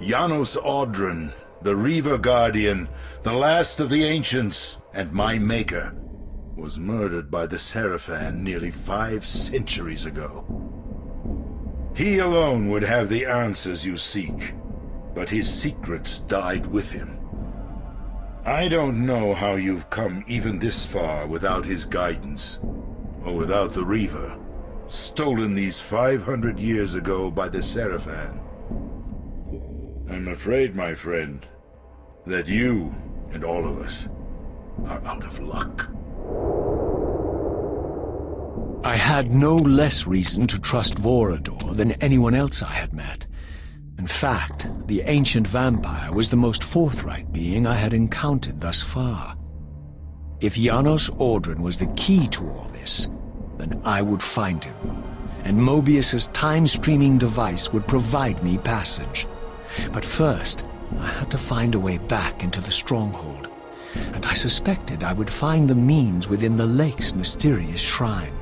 Janos Audron, the Reaver Guardian, the last of the ancients, and my maker, was murdered by the Seraphan nearly 5 centuries ago. He alone would have the answers you seek, but his secrets died with him. I don't know how you've come even this far without his guidance, or without the Reaver, stolen these 500 years ago by the Seraphan. I'm afraid, my friend, that you and all of us are out of luck. I had no less reason to trust Vorador than anyone else I had met. In fact, the ancient vampire was the most forthright being I had encountered thus far. If Janos Audron was the key to all this, then I would find him, and Mobius's time-streaming device would provide me passage. But first, I had to find a way back into the stronghold, and I suspected I would find the means within the lake's mysterious shrine.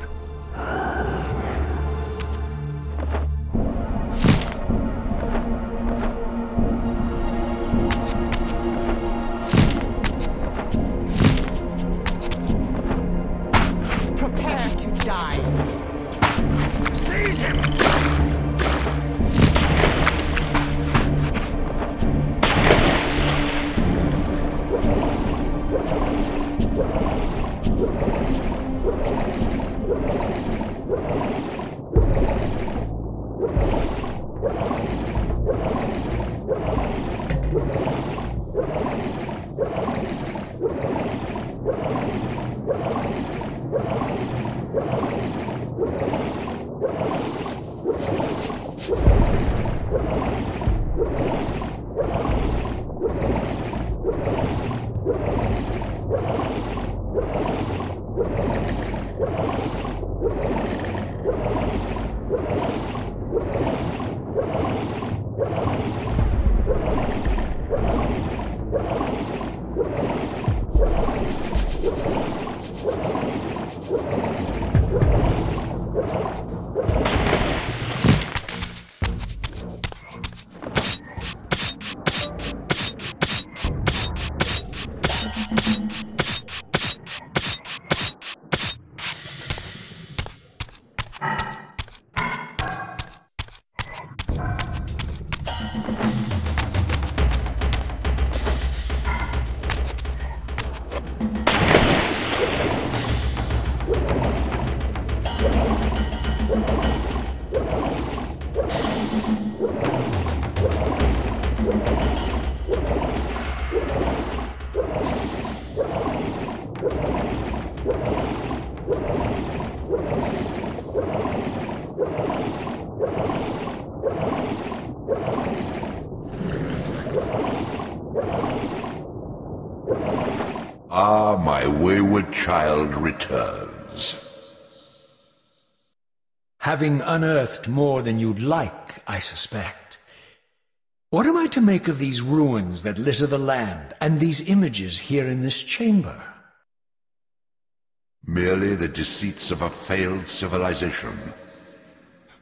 Prepare to die. Seize him! Ah, my wayward child returns. Having unearthed more than you'd like, I suspect. What am I to make of these ruins that litter the land, and these images here in this chamber? Merely the deceits of a failed civilization.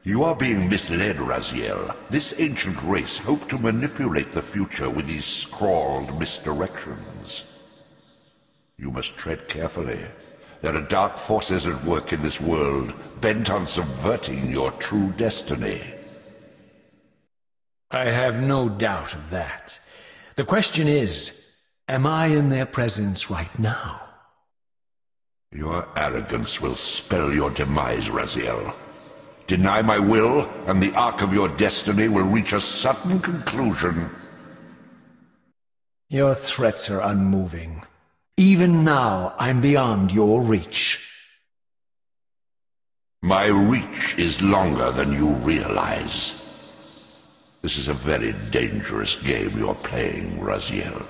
You are being misled, Raziel. This ancient race hoped to manipulate the future with these scrawled misdirections. You must tread carefully. There are dark forces at work in this world, bent on subverting your true destiny. I have no doubt of that. The question is, am I in their presence right now? Your arrogance will spell your demise, Raziel. Deny my will, and the arc of your destiny will reach a sudden conclusion. Your threats are unmoving. Even now, I'm beyond your reach. My reach is longer than you realize. This is a very dangerous game you're playing, Raziel.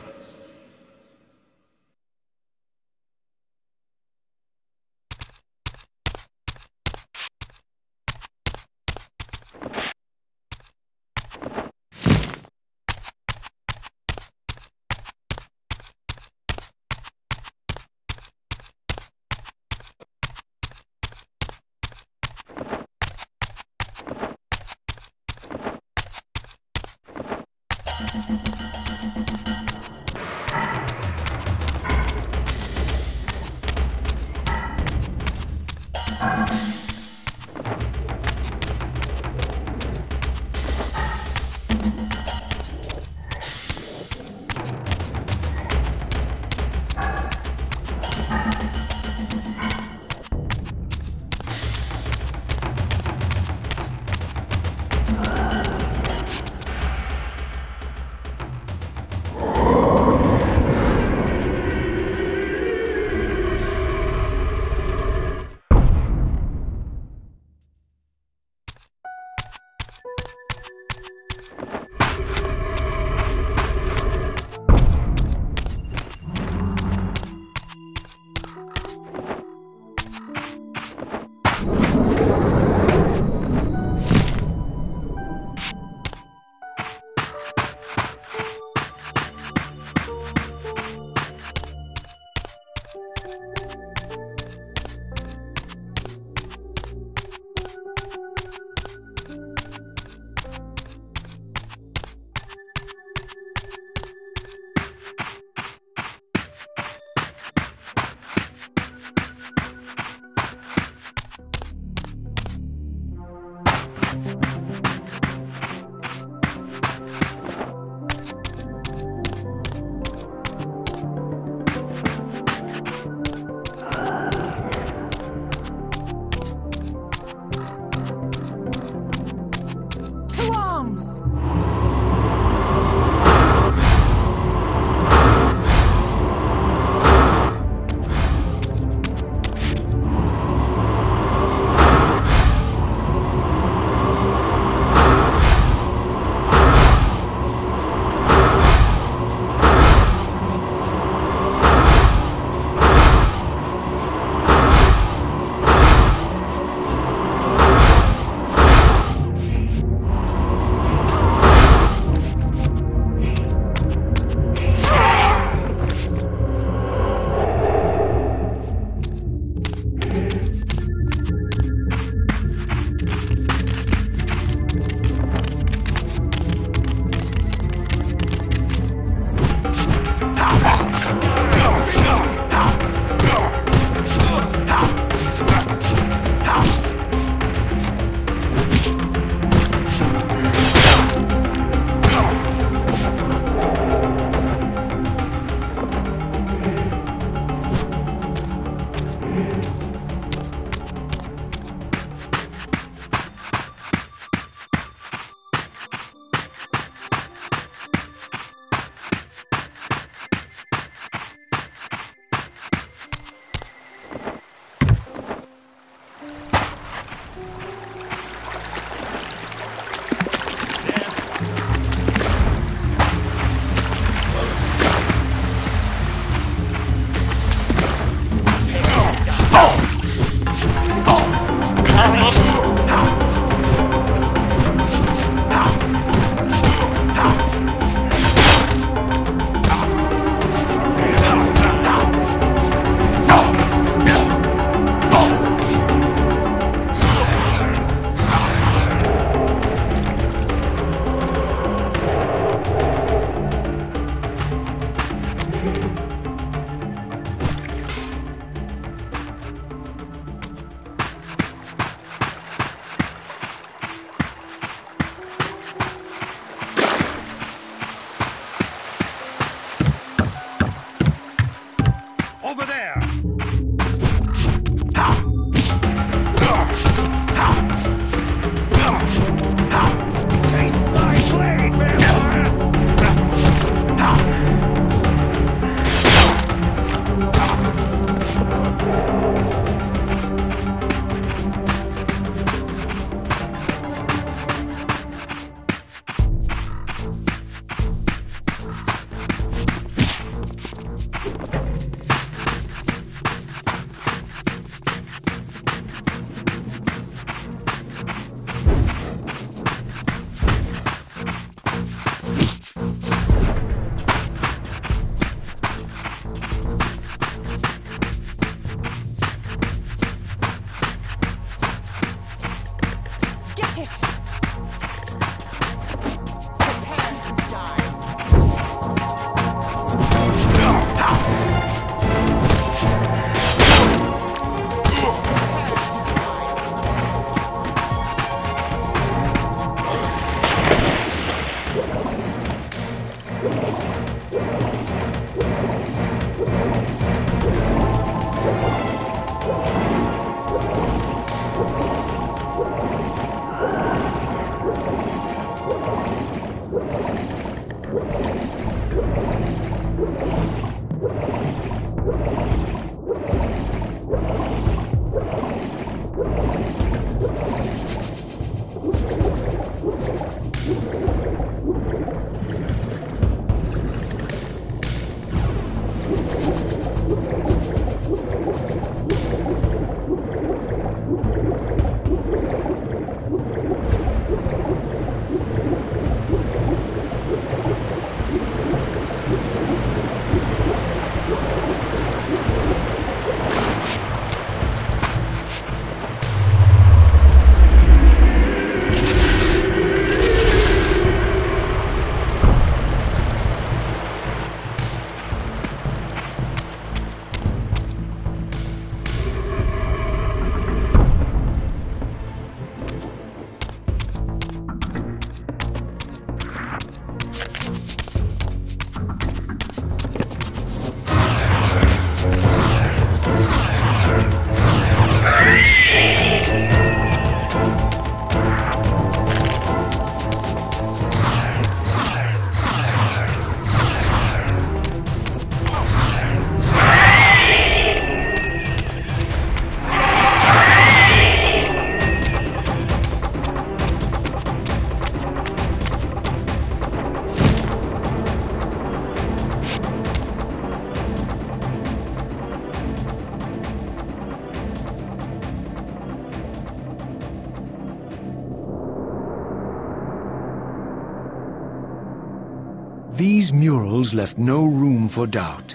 These murals left no room for doubt.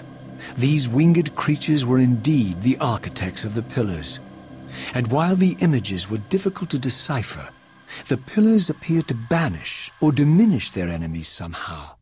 These winged creatures were indeed the architects of the pillars. And while the images were difficult to decipher, the pillars appeared to banish or diminish their enemies somehow.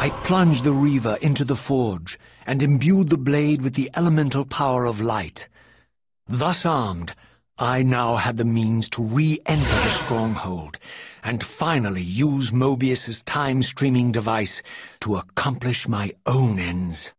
I plunged the Reaver into the forge and imbued the blade with the elemental power of light. Thus armed, I now had the means to re-enter the stronghold and finally use Mobius's time-streaming device to accomplish my own ends.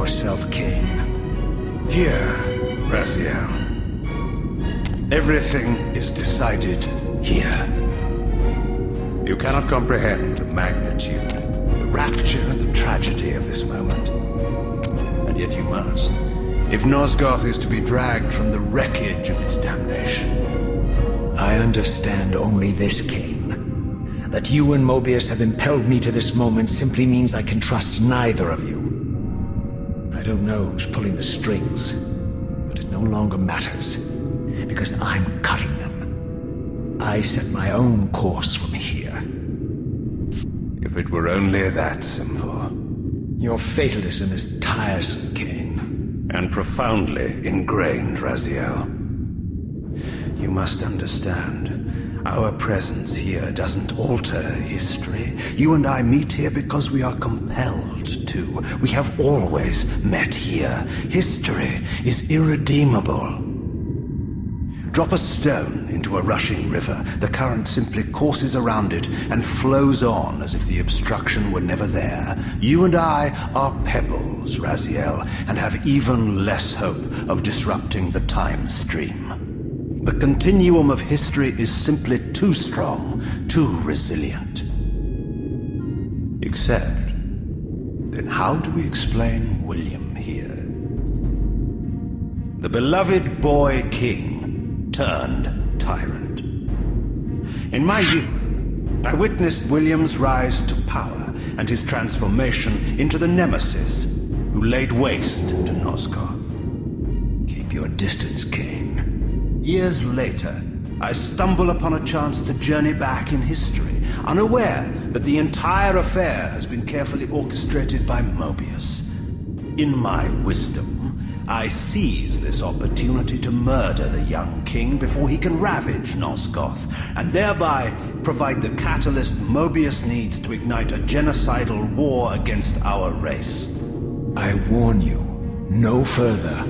yourself, Kain. Here, Raziel. Everything is decided here. You cannot comprehend the magnitude, the rapture and the tragedy of this moment. And yet you must, if Nosgoth is to be dragged from the wreckage of its damnation. I understand only this, Kain. That you and Mobius have impelled me to this moment simply means I can trust neither of you. I don't know who's pulling the strings, but it no longer matters, because I'm cutting them. I set my own course from here. If it were only that simple. Your fatalism is tiresome, Kain. And profoundly ingrained, Raziel. You must understand. Our presence here doesn't alter history. You and I meet here because we are compelled to. We have always met here. History is irredeemable. Drop a stone into a rushing river. The current simply courses around it and flows on as if the obstruction were never there. You and I are pebbles, Raziel, and have even less hope of disrupting the time stream. The continuum of history is simply too strong, too resilient. Except, then how do we explain William here? The beloved boy king turned tyrant. In my youth, I witnessed William's rise to power and his transformation into the nemesis who laid waste to Nosgoth. Keep your distance, Kain. Years later, I stumble upon a chance to journey back in history, unaware that the entire affair has been carefully orchestrated by Mobius. In my wisdom, I seize this opportunity to murder the young king before he can ravage Nosgoth, and thereby provide the catalyst Mobius needs to ignite a genocidal war against our race. I warn you, no further.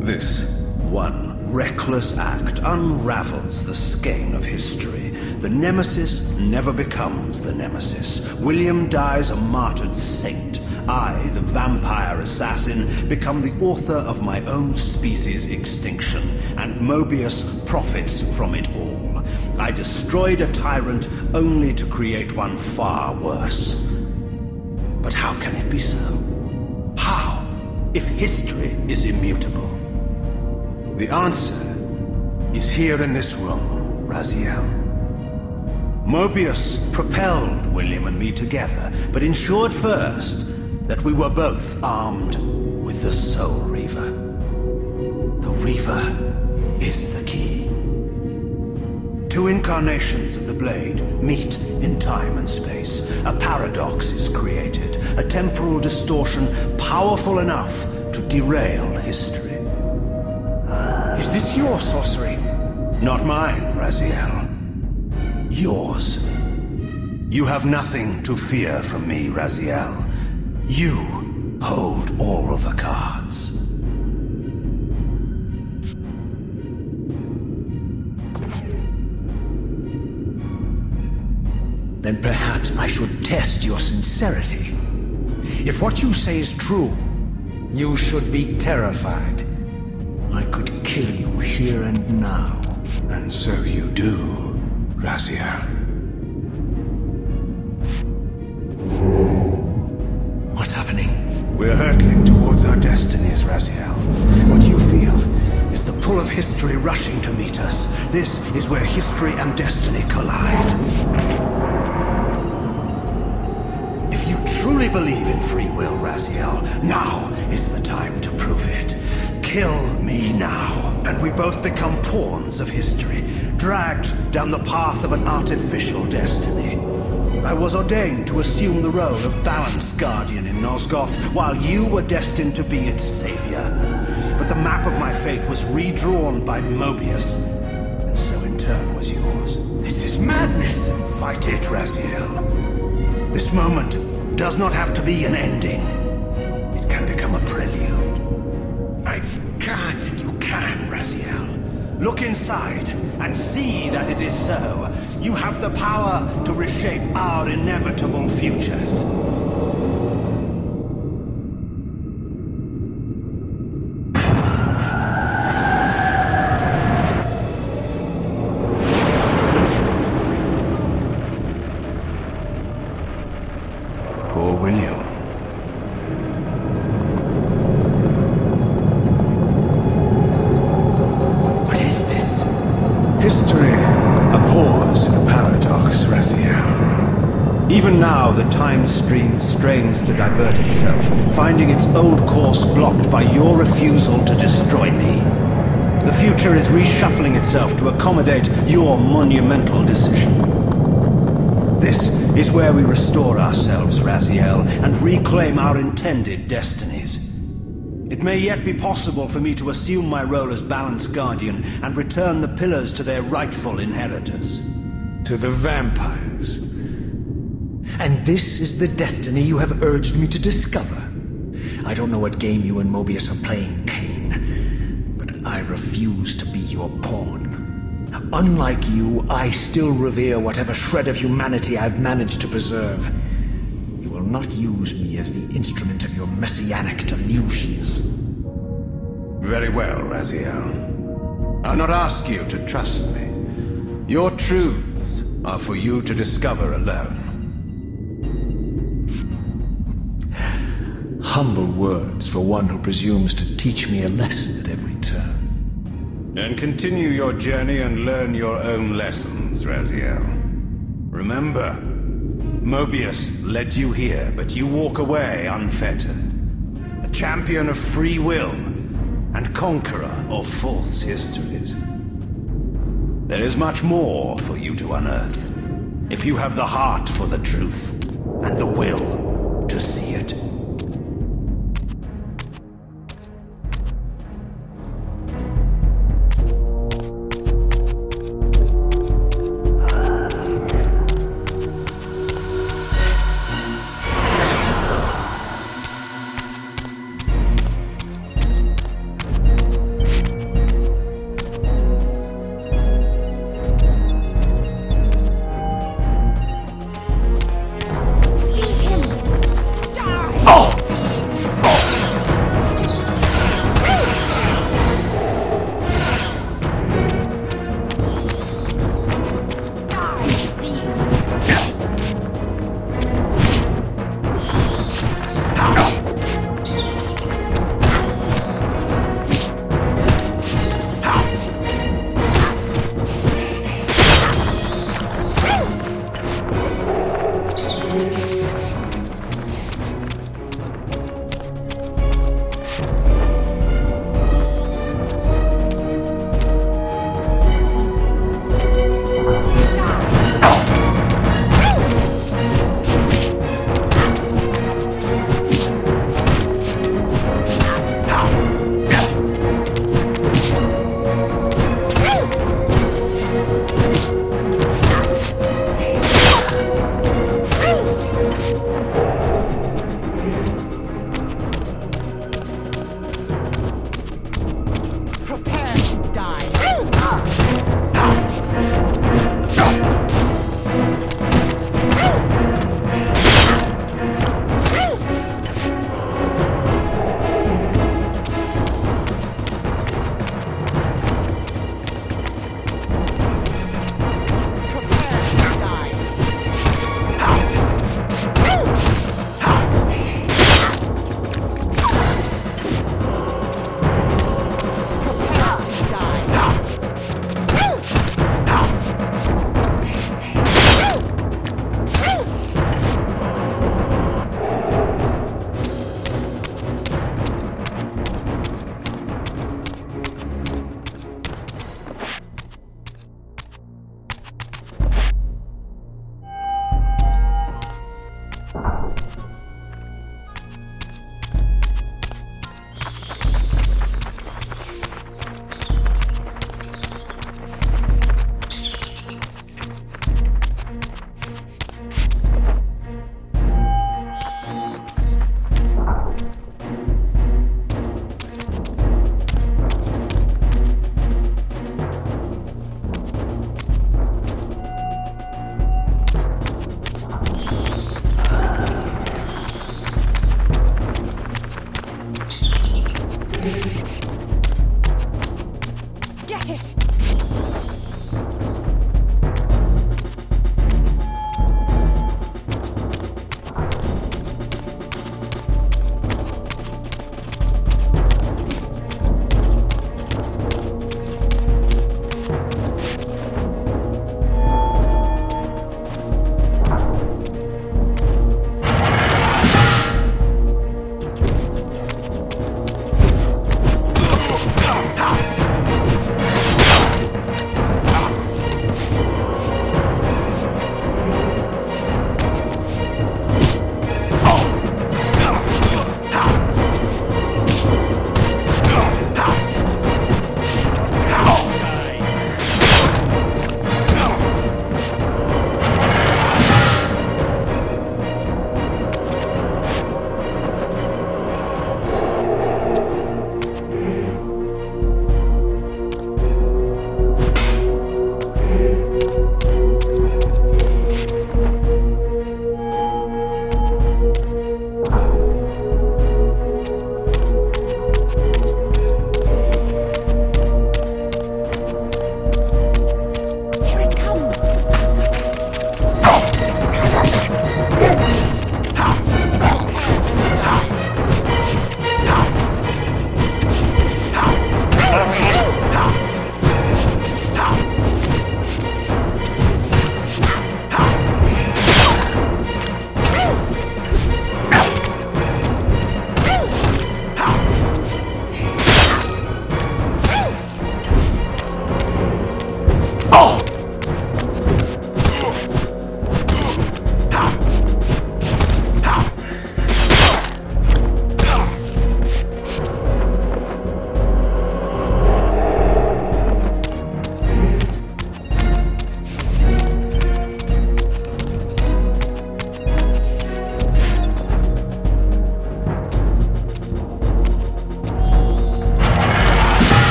This one reckless act unravels the skein of history. The nemesis never becomes the nemesis. William dies a martyred saint. I, the vampire assassin, become the author of my own species' extinction, and Mobius profits from it all. I destroyed a tyrant only to create one far worse. But how can it be so? How, if history is immutable? The answer is here in this room, Raziel. Mobius propelled William and me together, but ensured first that we were both armed with the Soul Reaver. The Reaver is the key. Two incarnations of the blade meet in time and space. A paradox is created, a temporal distortion powerful enough to derail history. Is this your sorcery? Not mine, Raziel. Yours. You have nothing to fear from me, Raziel. You hold all the cards. Then perhaps I should test your sincerity. If what you say is true, you should be terrified. I could kill you here and now. And so you do, Raziel. What's happening? We're hurtling towards our destinies, Raziel. What you feel is the pull of history rushing to meet us. This is where history and destiny collide. If you truly believe in free will, Raziel, now is the time to prove it. Kill me now, and we both become pawns of history, dragged down the path of an artificial destiny. I was ordained to assume the role of Balance Guardian in Nosgoth, while you were destined to be its savior. But the map of my fate was redrawn by Mobius, and so in turn was yours. This is madness! Fight it, Raziel. This moment does not have to be an ending. It can become a prelude. I can't. You can, Raziel. Look inside and see that it is so. You have the power to reshape our inevitable futures. Even now, the time stream strains to divert itself, finding its old course blocked by your refusal to destroy me. The future is reshuffling itself to accommodate your monumental decision. This is where we restore ourselves, Raziel, and reclaim our intended destinies. It may yet be possible for me to assume my role as Balance Guardian and return the pillars to their rightful inheritors. To the vampires. And this is the destiny you have urged me to discover. I don't know what game you and Mobius are playing, Kain, but I refuse to be your pawn. Unlike you, I still revere whatever shred of humanity I've managed to preserve. You will not use me as the instrument of your messianic delusions. Very well, Raziel. I'll not ask you to trust me. Your truths are for you to discover alone. Humble words for one who presumes to teach me a lesson at every turn. Then continue your journey and learn your own lessons, Raziel. Remember, Mobius led you here, but you walk away unfettered. A champion of free will and conqueror of false histories. There is much more for you to unearth, if you have the heart for the truth and the will to see it.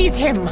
Seize him!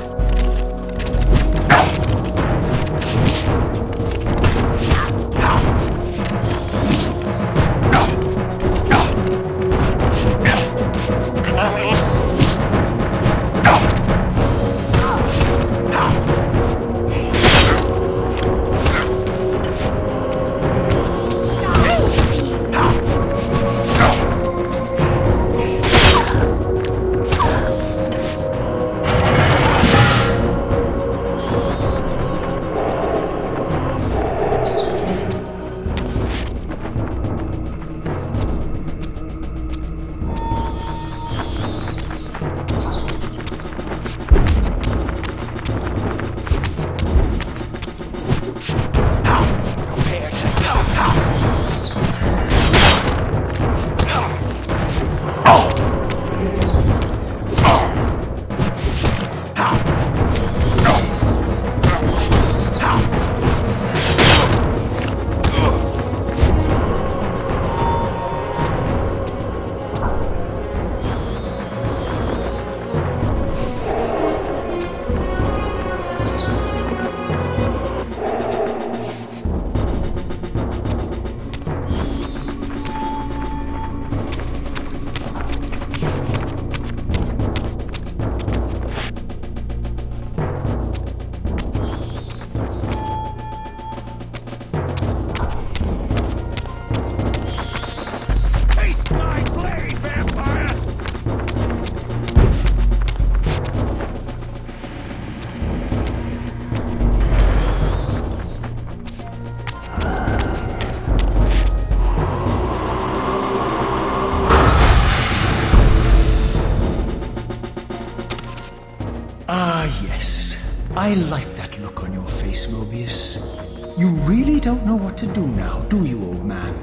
I like that look on your face, Mobius. You really don't know what to do now, do you, old man?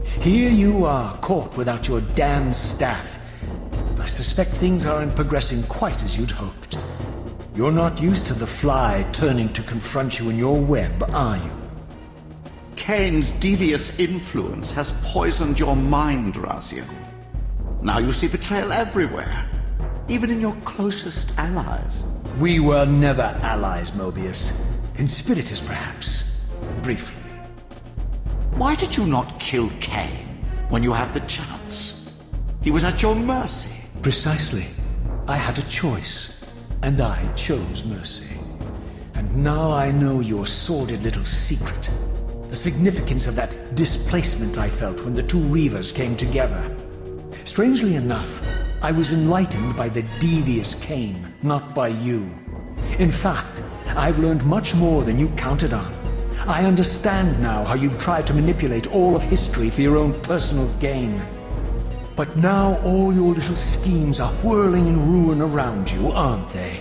Here you are, caught without your damn staff. I suspect things aren't progressing quite as you'd hoped. You're not used to the fly turning to confront you in your web, are you? Kain's devious influence has poisoned your mind, Raziel. Now you see betrayal everywhere, even in your closest allies. We were never allies, Mobius. Conspirators, perhaps. Briefly. Why did you not kill Kain when you had the chance? He was at your mercy. Precisely. I had a choice, and I chose mercy. And now I know your sordid little secret. The significance of that displacement I felt when the two Reavers came together. Strangely enough, I was enlightened by the devious Kain, not by you. In fact, I've learned much more than you counted on. I understand now how you've tried to manipulate all of history for your own personal gain. But now all your little schemes are whirling in ruin around you, aren't they?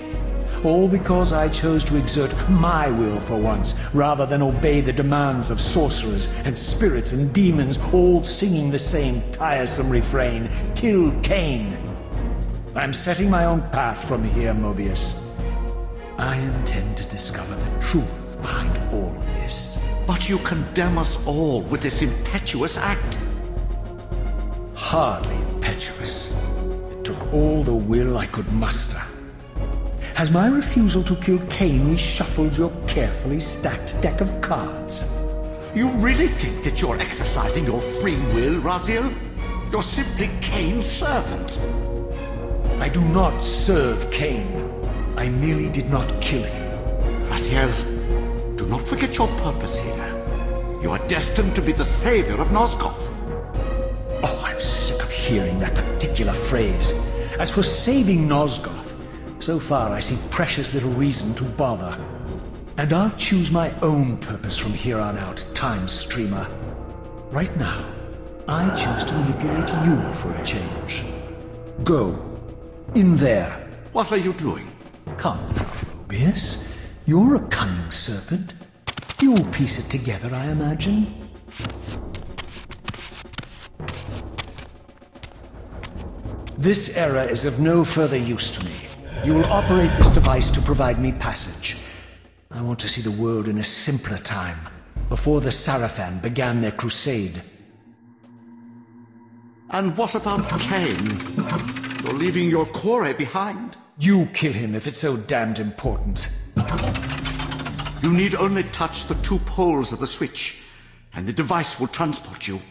All because I chose to exert my will for once, rather than obey the demands of sorcerers and spirits and demons, all singing the same tiresome refrain, "Kill Kain." I'm setting my own path from here, Mobius. I intend to discover the truth behind all of this. But you condemn us all with this impetuous act. Hardly impetuous. It took all the will I could muster. Has my refusal to kill Kain reshuffled your carefully stacked deck of cards? You really think that you're exercising your free will, Raziel? You're simply Kain's servant. I do not serve Kain. I merely did not kill him. Raziel, do not forget your purpose here. You are destined to be the savior of Nosgoth. Oh, I'm sick of hearing that particular phrase. As for saving Nosgoth, so far I see precious little reason to bother. And I'll choose my own purpose from here on out, Time Streamer. Right now, I choose to manipulate you for a change. Go. In there. What are you doing? Come now, Mobius. You're a cunning serpent. You'll piece it together, I imagine. This era is of no further use to me. You will operate this device to provide me passage. I want to see the world in a simpler time, before the Sarafan began their crusade. And what about Kain? You're leaving your core behind. You kill him if it's so damned important. You need only touch the 2 poles of the switch, and the device will transport you.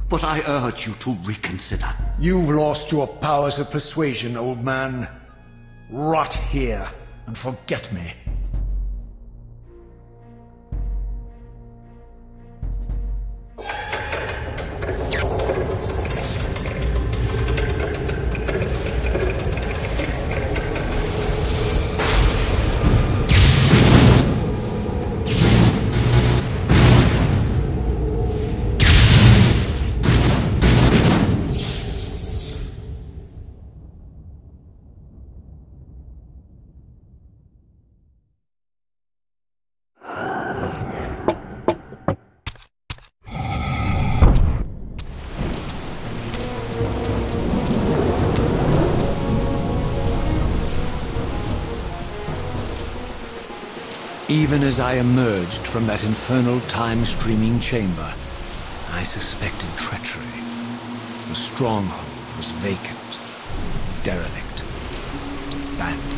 But I urge you to reconsider. You've lost your powers of persuasion, old man. Rot here and forget me. Even as I emerged from that infernal time-streaming chamber, I suspected treachery. The stronghold was vacant, derelict, abandoned.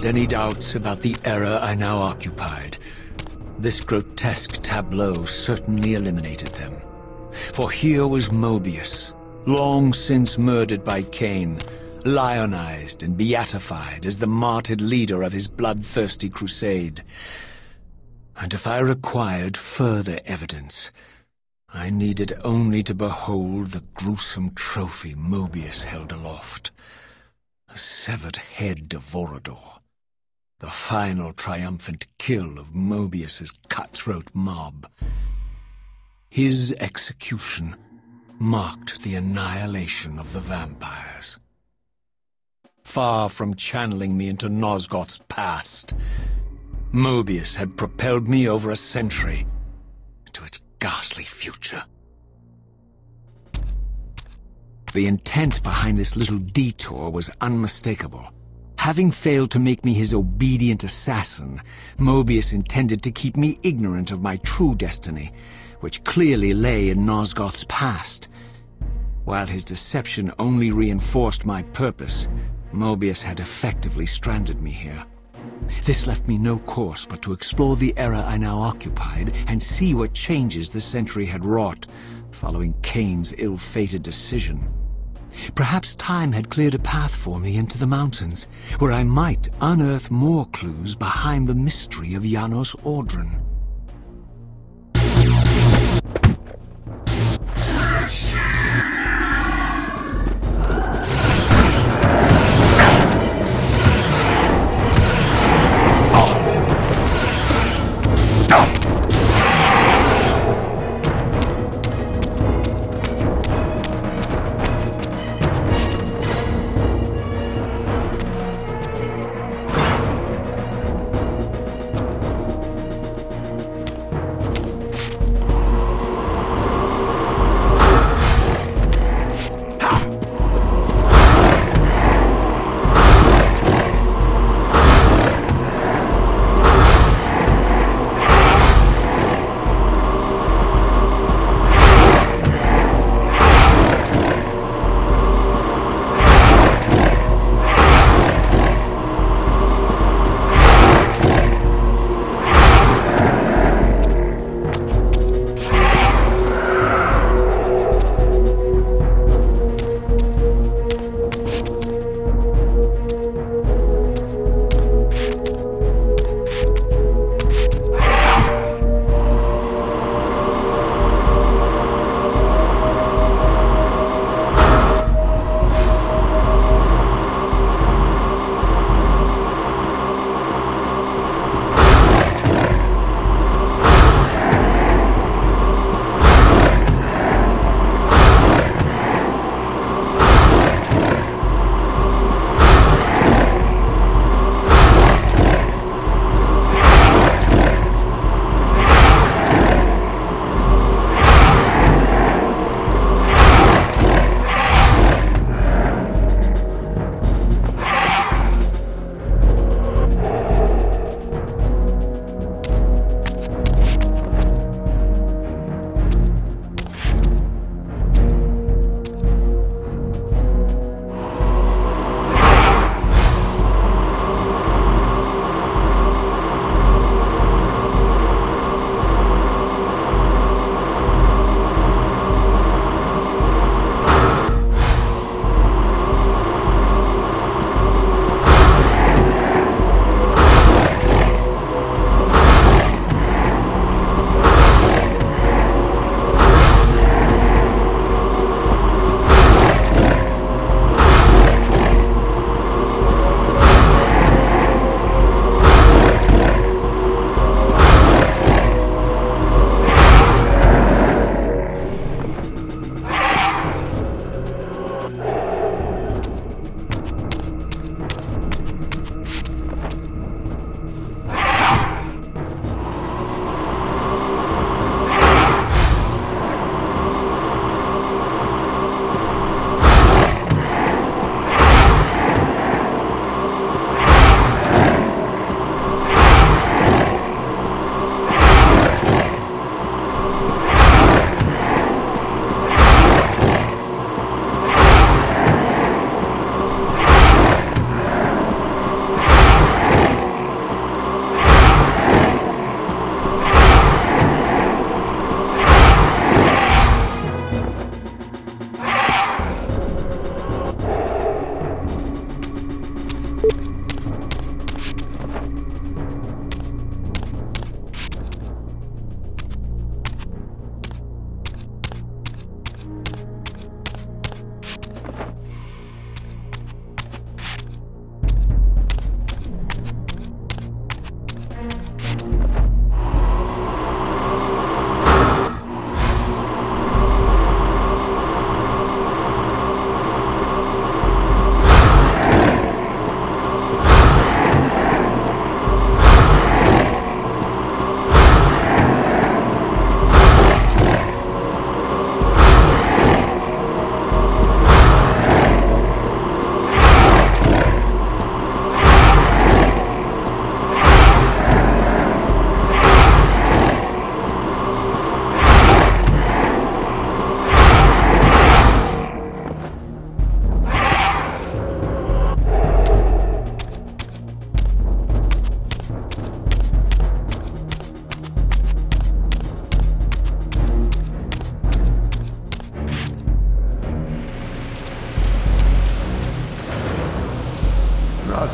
had any doubts about the era I now occupied, this grotesque tableau certainly eliminated them. For here was Mobius, long since murdered by Kain, lionized and beatified as the martyred leader of his bloodthirsty crusade. And if I required further evidence, I needed only to behold the gruesome trophy Mobius held aloft. A severed head of Vorador, the final triumphant kill of Mobius's cutthroat mob. His execution marked the annihilation of the vampires. Far from channeling me into Nosgoth's past, Mobius had propelled me over a century into its ghastly future. The intent behind this little detour was unmistakable. Having failed to make me his obedient assassin, Mobius intended to keep me ignorant of my true destiny, which clearly lay in Nosgoth's past. While his deception only reinforced my purpose, Mobius had effectively stranded me here. This left me no course but to explore the era I now occupied and see what changes the century had wrought following Kain's ill-fated decision. Perhaps time had cleared a path for me into the mountains, where I might unearth more clues behind the mystery of Janos Audron.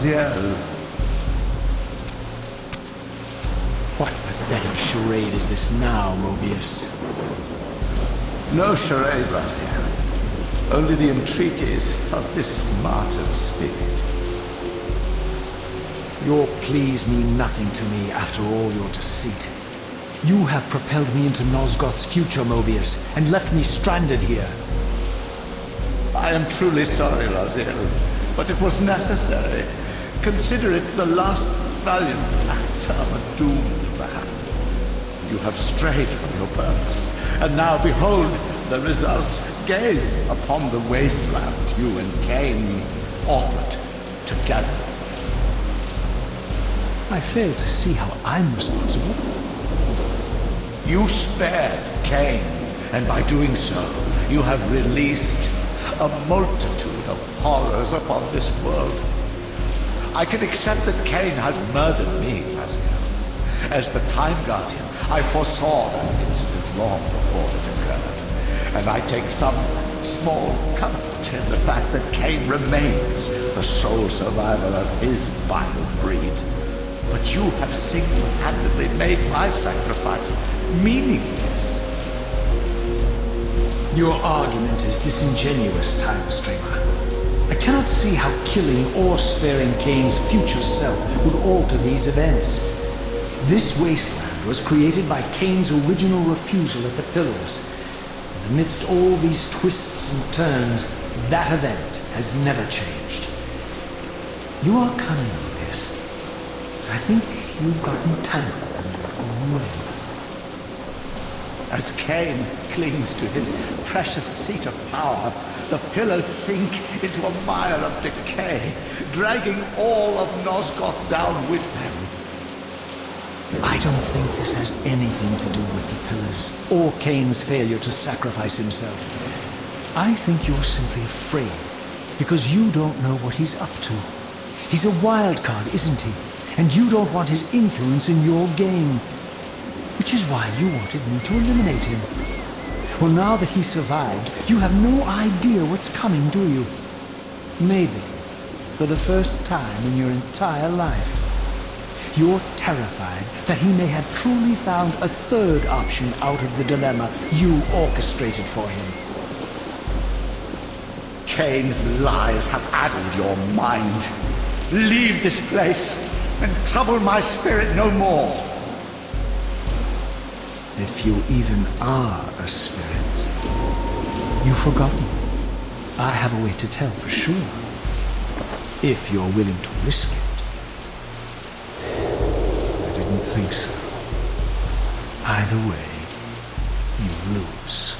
Raziel. What pathetic charade is this now, Mobius? No charade, Raziel. Only the entreaties of this martyr spirit. Your pleas mean nothing to me after all your deceit. You have propelled me into Nosgoth's future, Mobius, and left me stranded here. I am truly sorry, Raziel, but it was necessary. Consider it the last valiant act of a doomed man. You have strayed from your purpose, and now behold the result. Gaze upon the wasteland you and Kain authored together. I fail to see how I'm responsible. You spared Kain, and by doing so, you have released a multitude of horrors upon this world. I can accept that Kain has murdered me, Raziel. As the Time Guardian, I foresaw that incident long before it occurred, and I take some small comfort in the fact that Kain remains the sole survivor of his vile breed. But you have single-handedly made my sacrifice meaningless. Your argument is disingenuous, Time Streamer. I cannot see how killing or sparing Kain's future self would alter these events. This wasteland was created by Kain's original refusal at the Pillars. And amidst all these twists and turns, that event has never changed. You are cunning with this. I think you've gotten tangled in your own way. As Kain clings to his precious seat of power, the pillars sink into a mire of decay, dragging all of Nosgoth down with them. I don't think this has anything to do with the pillars, or Kain's failure to sacrifice himself. I think you're simply afraid, because you don't know what he's up to. He's a wild card, isn't he? And you don't want his influence in your game. Which is why you wanted me to eliminate him. Well, now that he survived, you have no idea what's coming, do you? Maybe, for the first time in your entire life, you're terrified that he may have truly found a third option out of the dilemma you orchestrated for him. Kain's lies have addled your mind. Leave this place and trouble my spirit no more. If you even are a spirit, you've forgotten. I have a way to tell for sure. If you're willing to risk it. I didn't think so. Either way, you lose.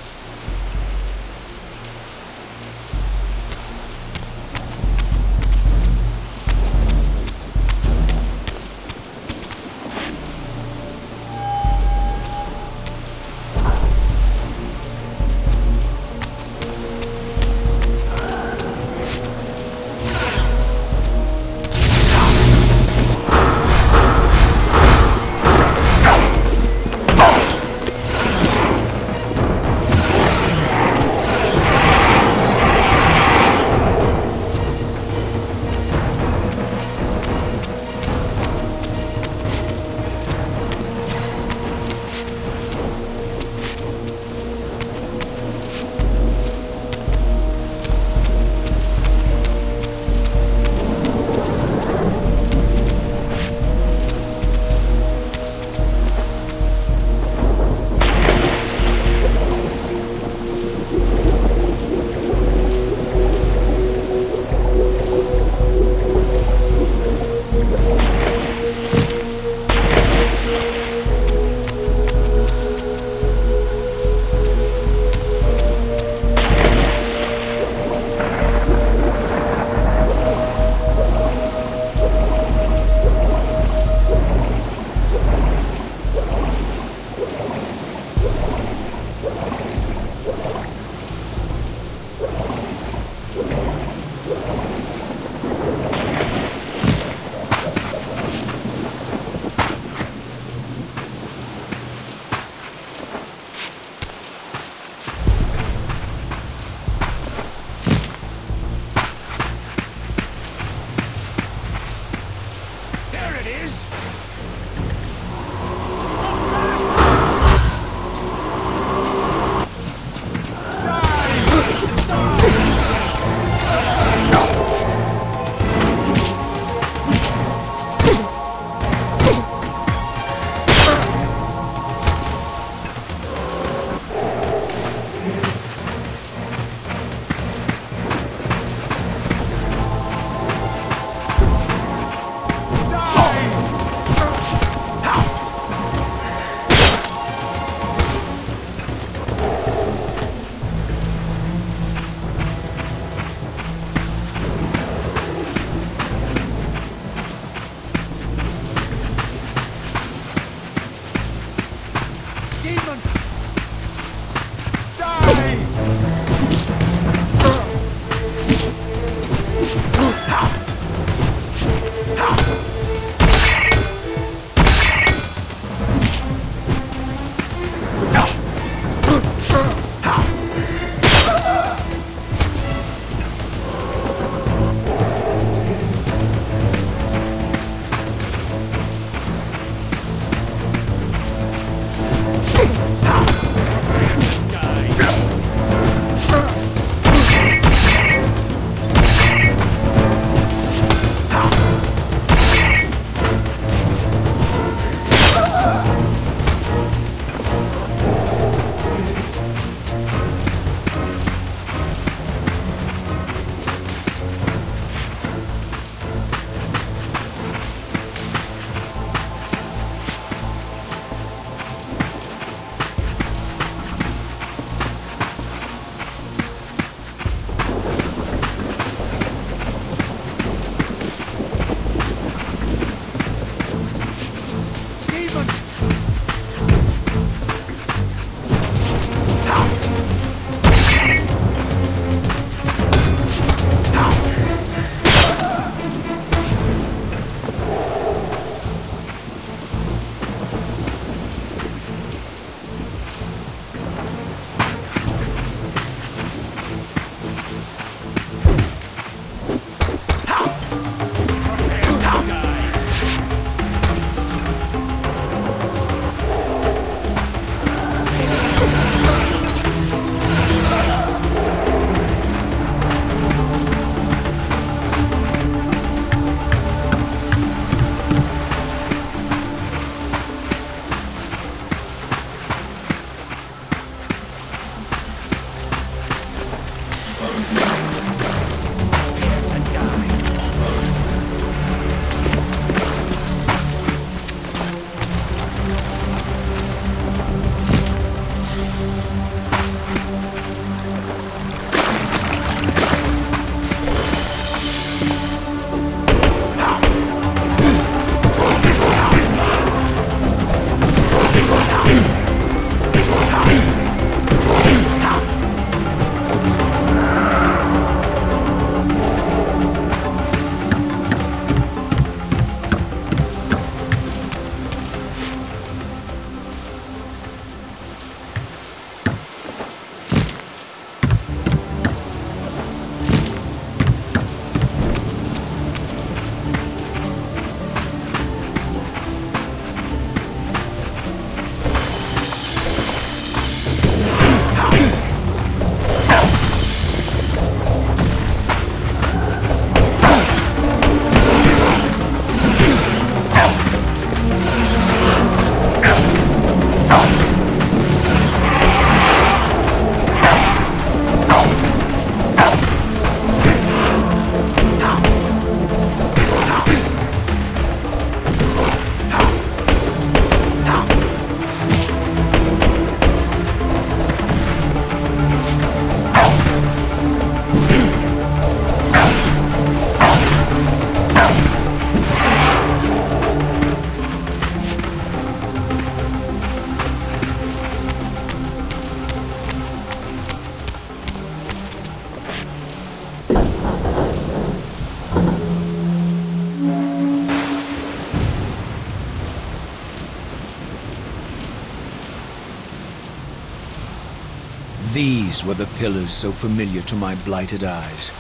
These were the pillars so familiar to my blighted eyes.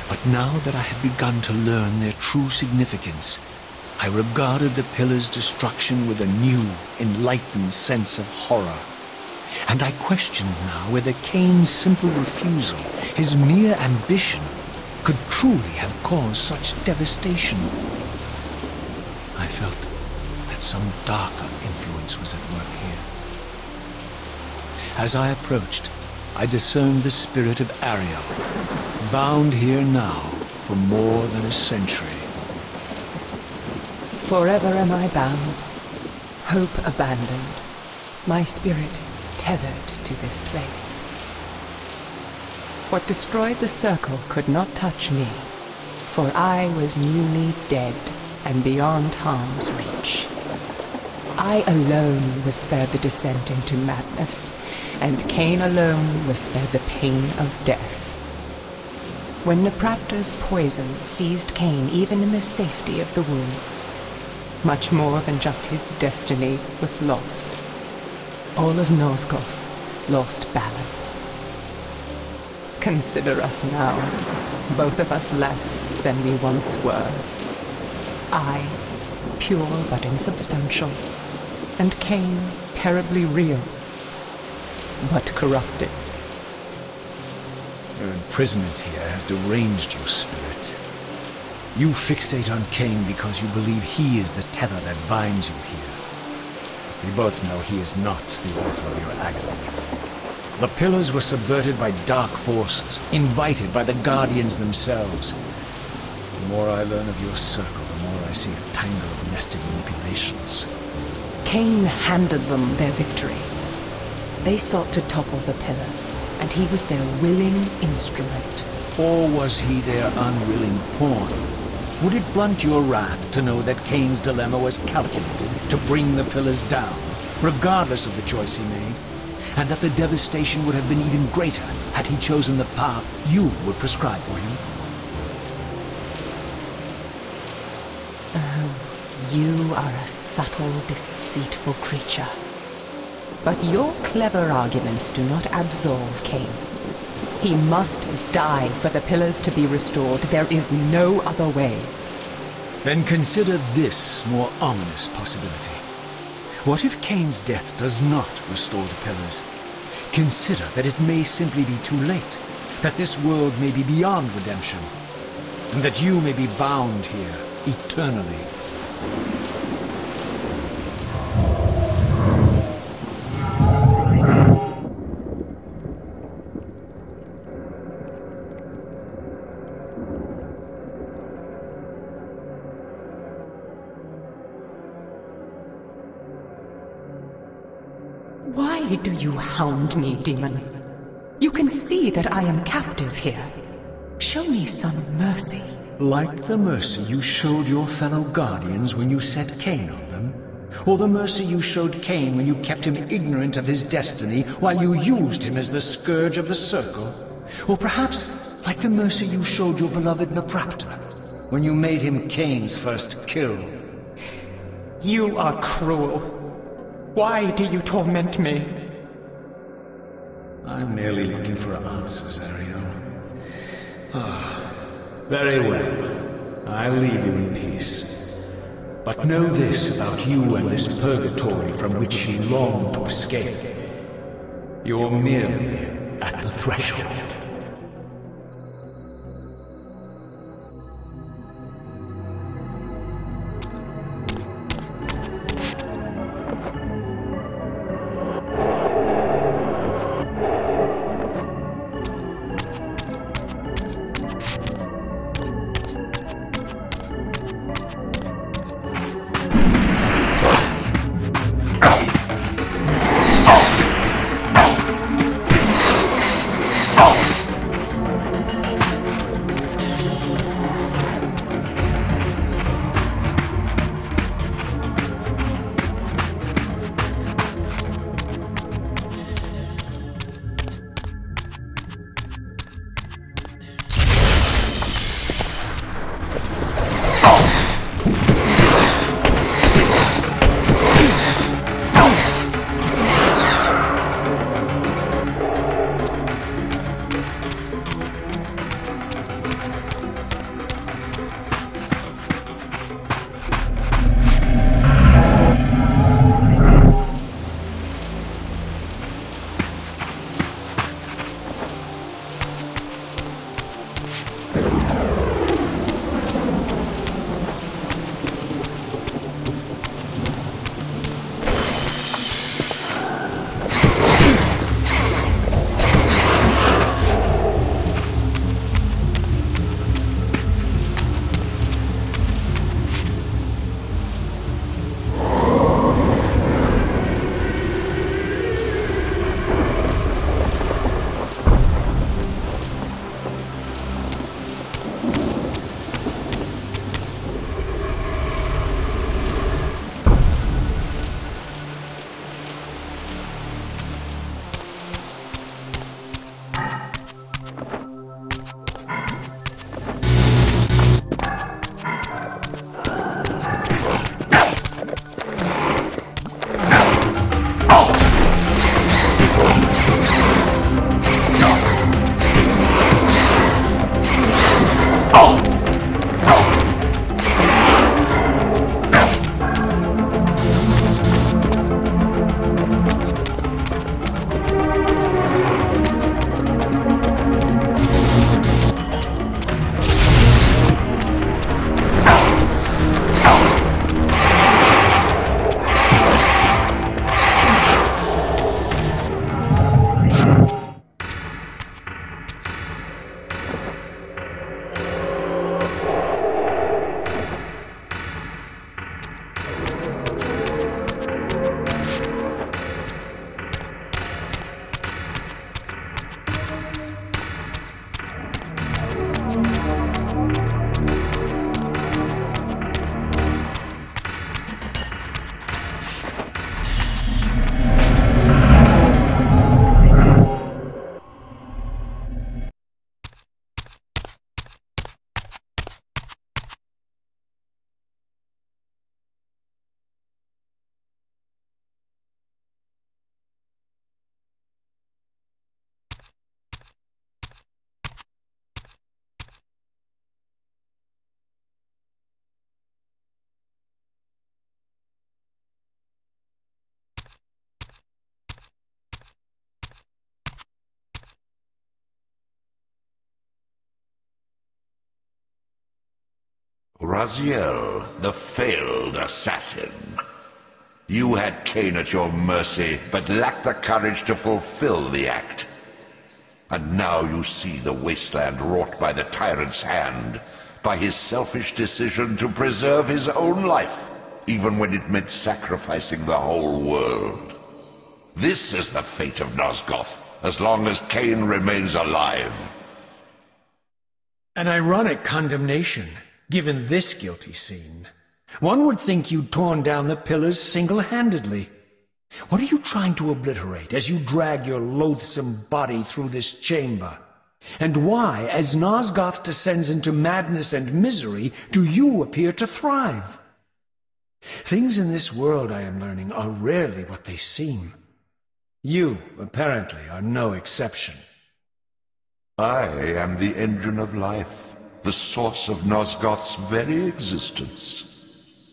But now that I had begun to learn their true significance, I regarded the pillars' destruction with a new, enlightened sense of horror. And I questioned now whether Kain's simple refusal, his mere ambition, could truly have caused such devastation. I felt that some darker influence was at work here. As I approached, I discerned the spirit of Ariel, bound here now for more than a century. Forever am I bound, hope abandoned, my spirit tethered to this place. What destroyed the circle could not touch me, for I was newly dead and beyond harm's reach. I alone was spared the descent into madness, and Kain alone was spared the pain of death. When Napraptor's poison seized Kain even in the safety of the womb, much more than just his destiny was lost. All of Nosgoth lost balance. Consider us now, both of us less than we once were. I, pure but insubstantial, and Kain, terribly real, but corrupted. Your imprisonment here has deranged you, spirit. You fixate on Kain because you believe he is the tether that binds you here. We both know he is not the author of your agony. The pillars were subverted by dark forces, invited by the Guardians themselves. The more I learn of your circle, the more I see a tangle of nested manipulations. Kain handed them their victory. They sought to topple the pillars, and he was their willing instrument. Or was he their unwilling pawn? Would it blunt your wrath to know that Kain's dilemma was calculated to bring the pillars down, regardless of the choice he made, and that the devastation would have been even greater had he chosen the path you would prescribe for him? You are a subtle, deceitful creature. But your clever arguments do not absolve Kain. He must die for the pillars to be restored. There is no other way. Then consider this more ominous possibility. What if Kain's death does not restore the pillars? Consider that it may simply be too late, that this world may be beyond redemption, and that you may be bound here eternally. Why do you hound me, demon? You can see that I am captive here. Show me some mercy. Like the mercy you showed your fellow Guardians when you set Kain on them? Or the mercy you showed Kain when you kept him ignorant of his destiny while you used him as the scourge of the Circle? Or perhaps like the mercy you showed your beloved Napraptor when you made him Kain's first kill? You are cruel. Why do you torment me? I'm merely looking for answers, Ariel. Very well. I'll leave you in peace. But know this about you and this purgatory from which you long to escape. You're merely at the threshold. Oh! Raziel, the failed assassin. You had Kain at your mercy, but lacked the courage to fulfill the act. And now you see the wasteland wrought by the tyrant's hand, by his selfish decision to preserve his own life, even when it meant sacrificing the whole world. This is the fate of Nosgoth, as long as Kain remains alive. An ironic condemnation, given this guilty scene. One would think you'd torn down the pillars single-handedly. What are you trying to obliterate as you drag your loathsome body through this chamber? And why, as Nosgoth descends into madness and misery, do you appear to thrive? Things in this world, I am learning, are rarely what they seem. You, apparently, are no exception. I am the engine of life, the source of Nosgoth's very existence.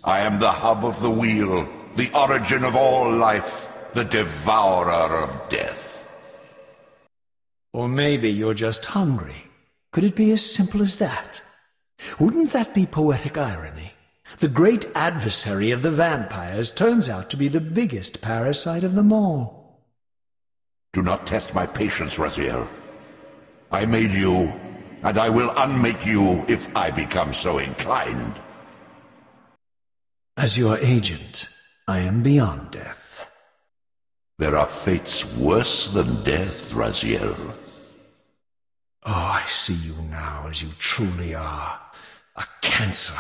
I am the hub of the wheel, the origin of all life, the devourer of death. Or maybe you're just hungry. Could it be as simple as that? Wouldn't that be poetic irony? The great adversary of the vampires turns out to be the biggest parasite of them all. Do not test my patience, Raziel. I made you, and I will unmake you if I become so inclined. As your agent, I am beyond death. There are fates worse than death, Raziel. Oh, I see you now as you truly are. A cancer,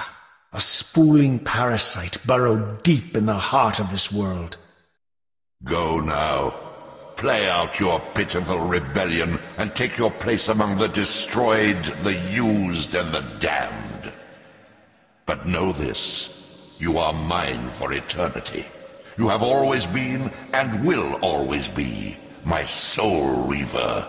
a spooling parasite burrowed deep in the heart of this world. Go now. Play out your pitiful rebellion and take your place among the destroyed, the used, and the damned. But know this. You are mine for eternity. You have always been, and will always be, my soul Reaver.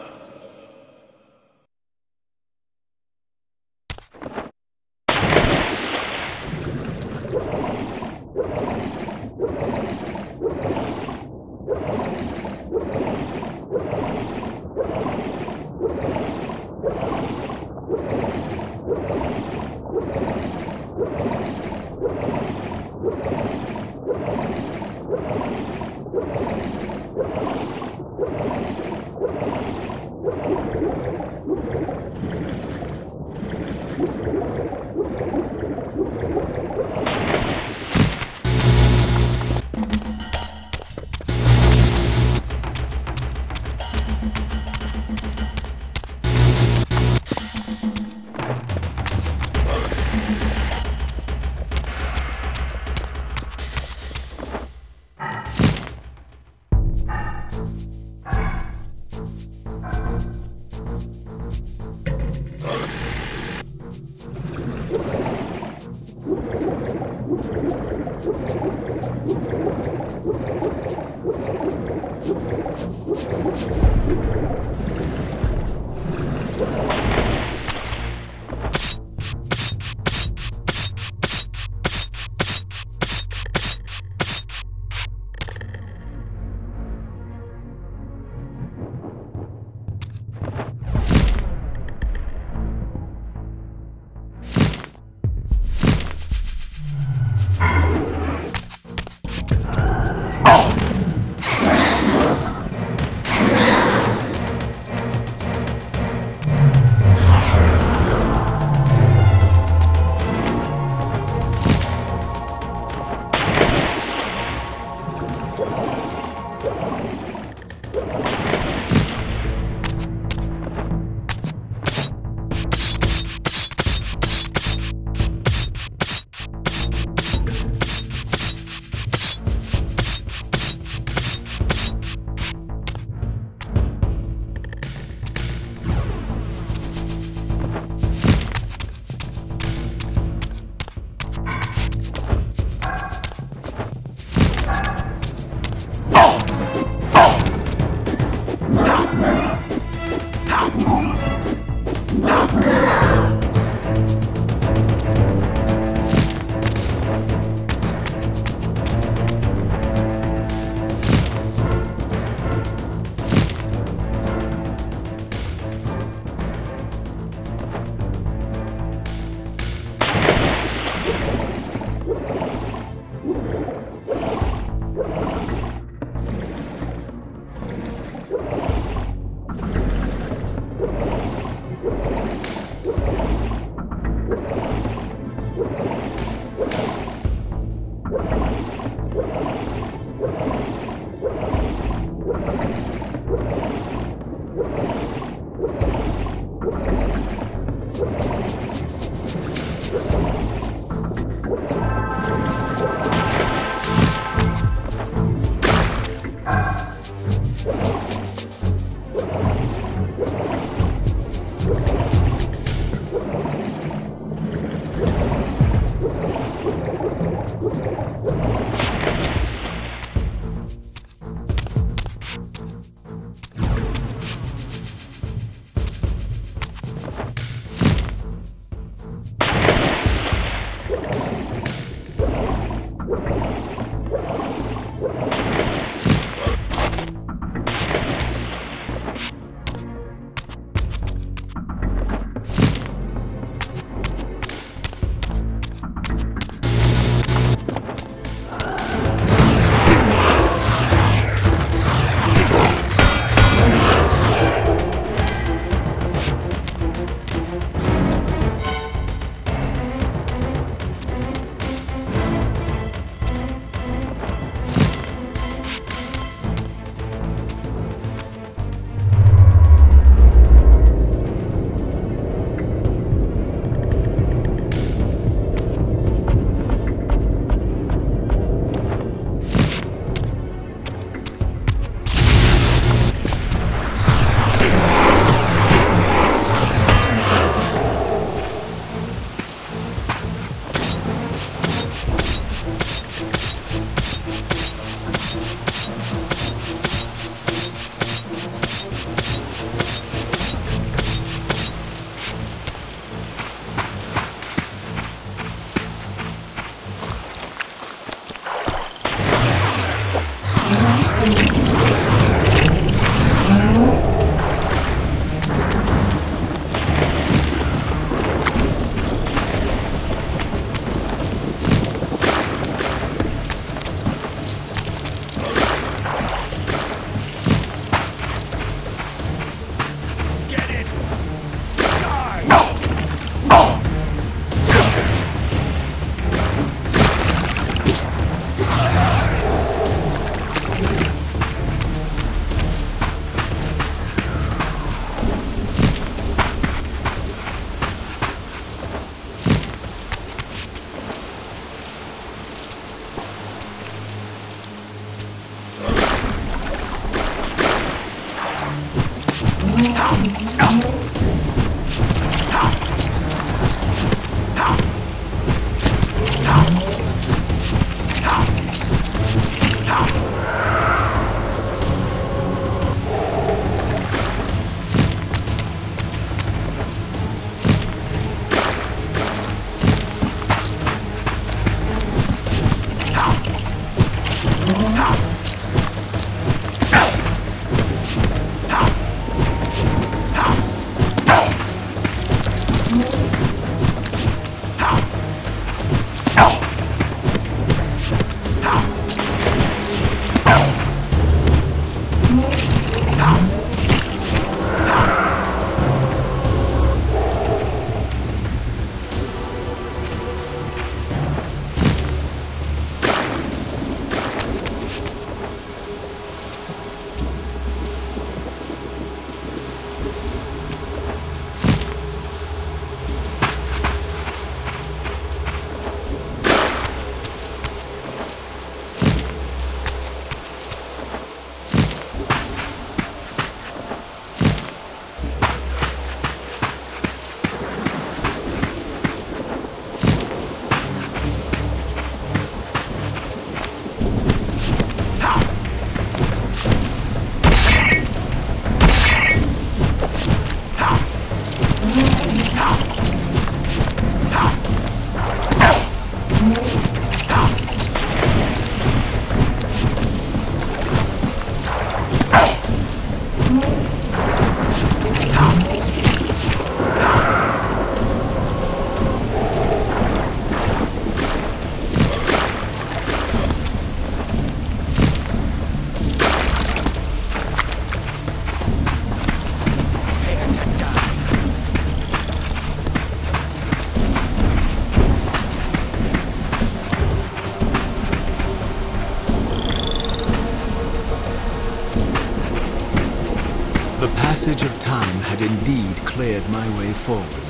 The passage of time had indeed cleared my way forward,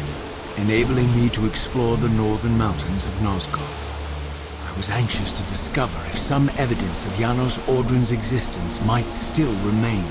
enabling me to explore the northern mountains of Nosgoth. I was anxious to discover if some evidence of Janos Audron's existence might still remain.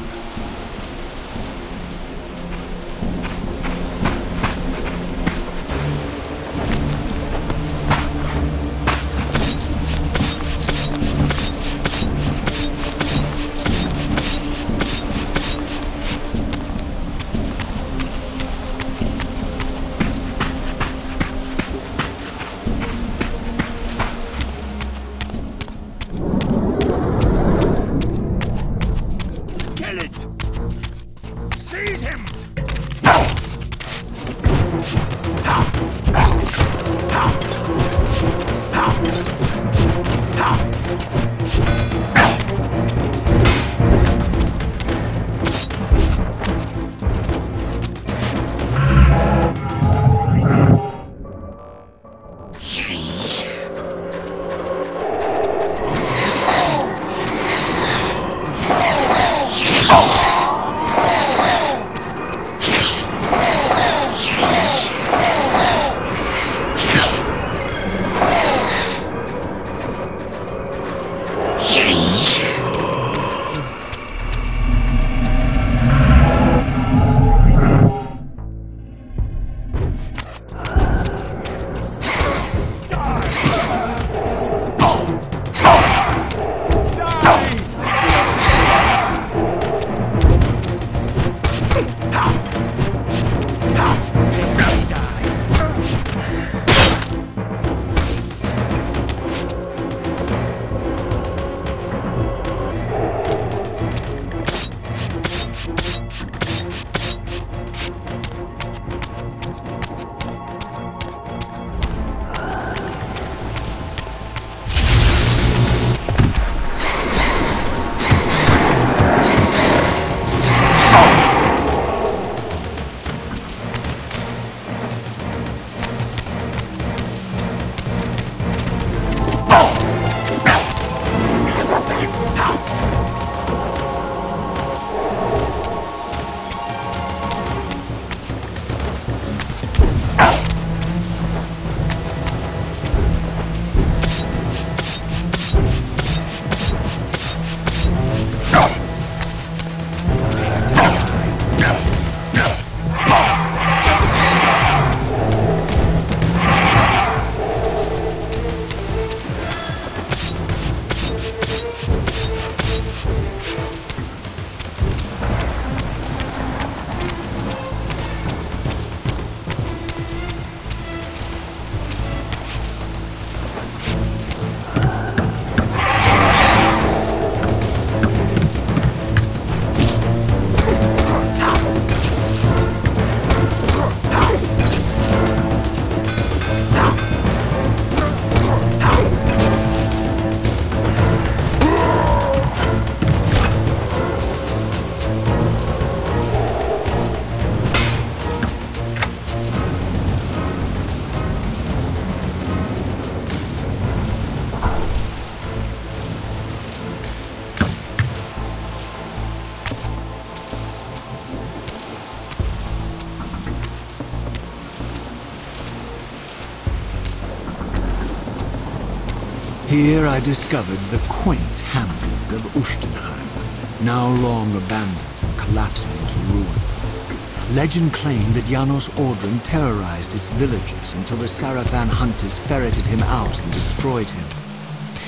Here I discovered the quaint hamlet of Ustenheim, now long abandoned and collapsing into ruin. Legend claimed that Janos Audron terrorized its villagers until the Sarafan hunters ferreted him out and destroyed him.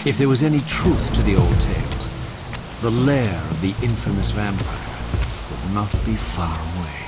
If there was any truth to the old tales, the lair of the infamous vampire would not be far away.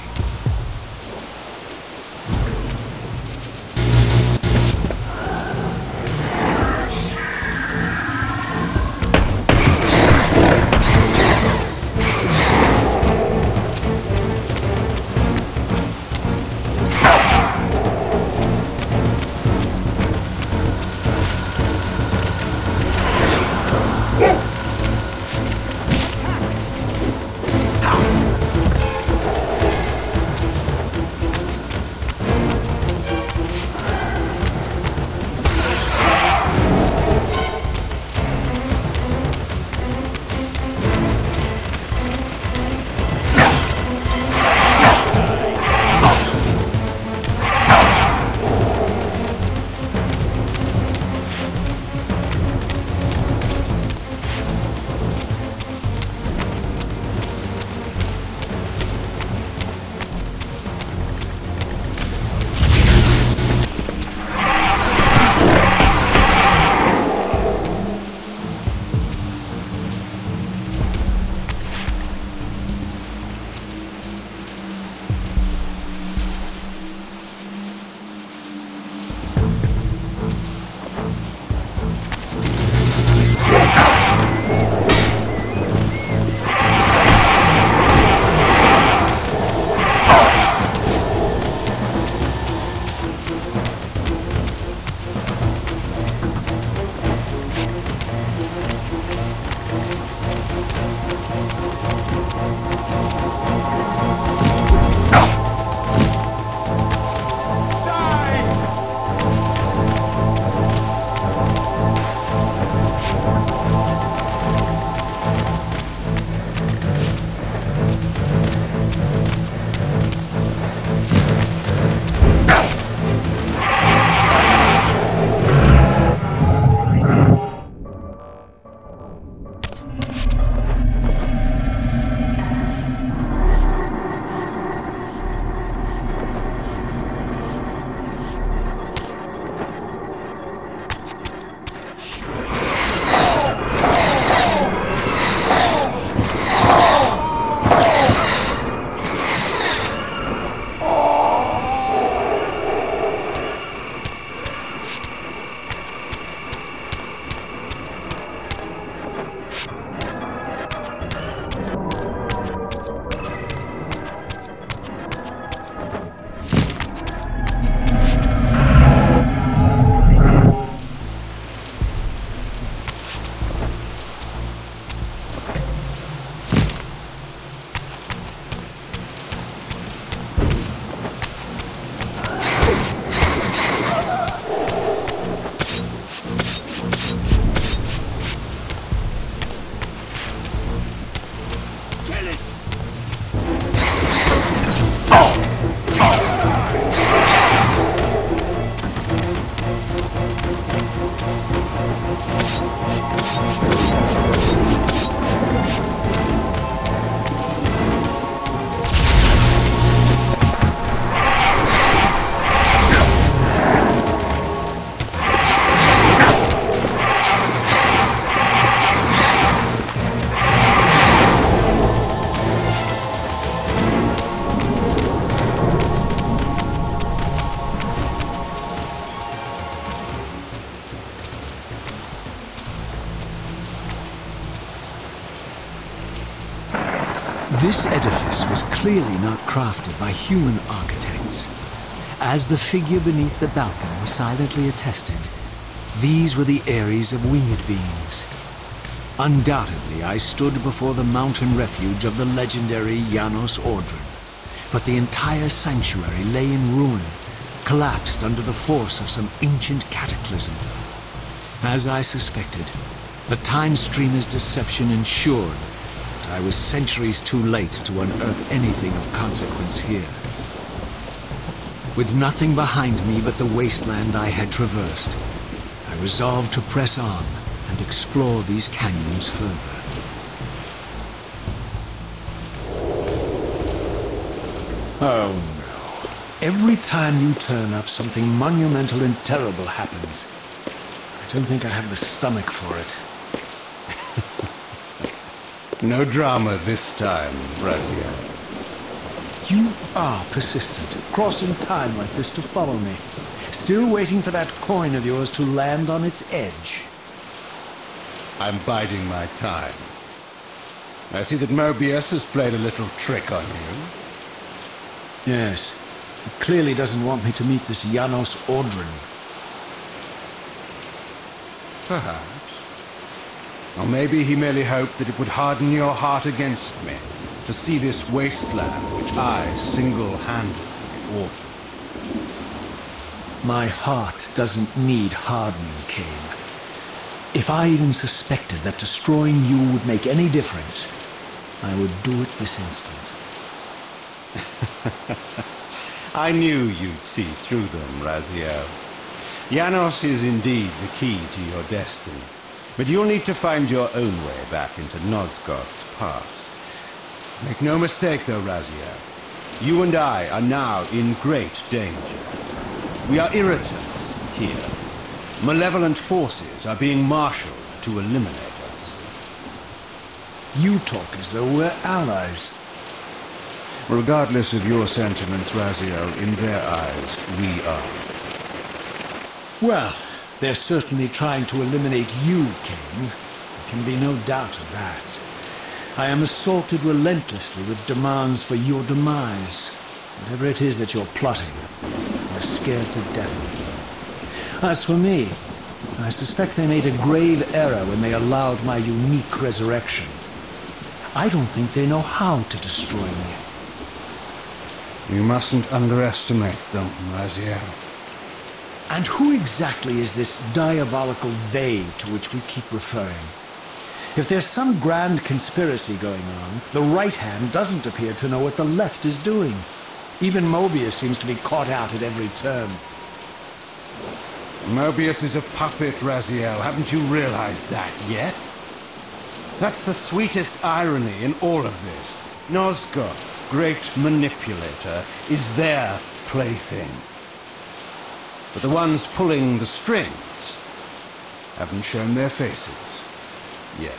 This edifice was clearly not crafted by human architects. As the figure beneath the balcony silently attested, these were the Ares of winged beings. Undoubtedly, I stood before the mountain refuge of the legendary Janos Ordren, but the entire sanctuary lay in ruin, collapsed under the force of some ancient cataclysm. As I suspected, the Time Streamer's deception ensured that I was centuries too late to unearth anything of consequence here. With nothing behind me but the wasteland I had traversed, I resolved to press on and explore these canyons further. Oh no. Every time you turn up, something monumental and terrible happens. I don't think I have the stomach for it. No drama this time, Raziel. You are persistent, crossing time like this to follow me. Still waiting for that coin of yours to land on its edge. I'm biding my time. I see that Mobius has played a little trick on you. Yes. He clearly doesn't want me to meet this Janos Ordren. Perhaps. Or maybe he merely hoped that it would harden your heart against me, to see this wasteland which I single-handedly orphaned. My heart doesn't need hardening, Kain. If I even suspected that destroying you would make any difference, I would do it this instant. I knew you'd see through them, Raziel. Janos is indeed the key to your destiny, but you'll need to find your own way back into Nosgoth's past. Make no mistake, though, Raziel. You and I are now in great danger. We are irritants here. Malevolent forces are being marshaled to eliminate us. You talk as though we're allies. Regardless of your sentiments, Raziel, in their eyes, we are. Well, they're certainly trying to eliminate you, Kain. There can be no doubt of that. I am assaulted relentlessly with demands for your demise. Whatever it is that you're plotting, you're scared to death of it. As for me, I suspect they made a grave error when they allowed my unique resurrection. I don't think they know how to destroy me. You mustn't underestimate them, Raziel. And who exactly is this diabolical they to which we keep referring? If there's some grand conspiracy going on, the right hand doesn't appear to know what the left is doing. Even Mobius seems to be caught out at every turn. Mobius is a puppet, Raziel. Haven't you realized that yet? That's the sweetest irony in all of this. Nosgoth, great manipulator, is their plaything. But the ones pulling the strings haven't shown their faces yet.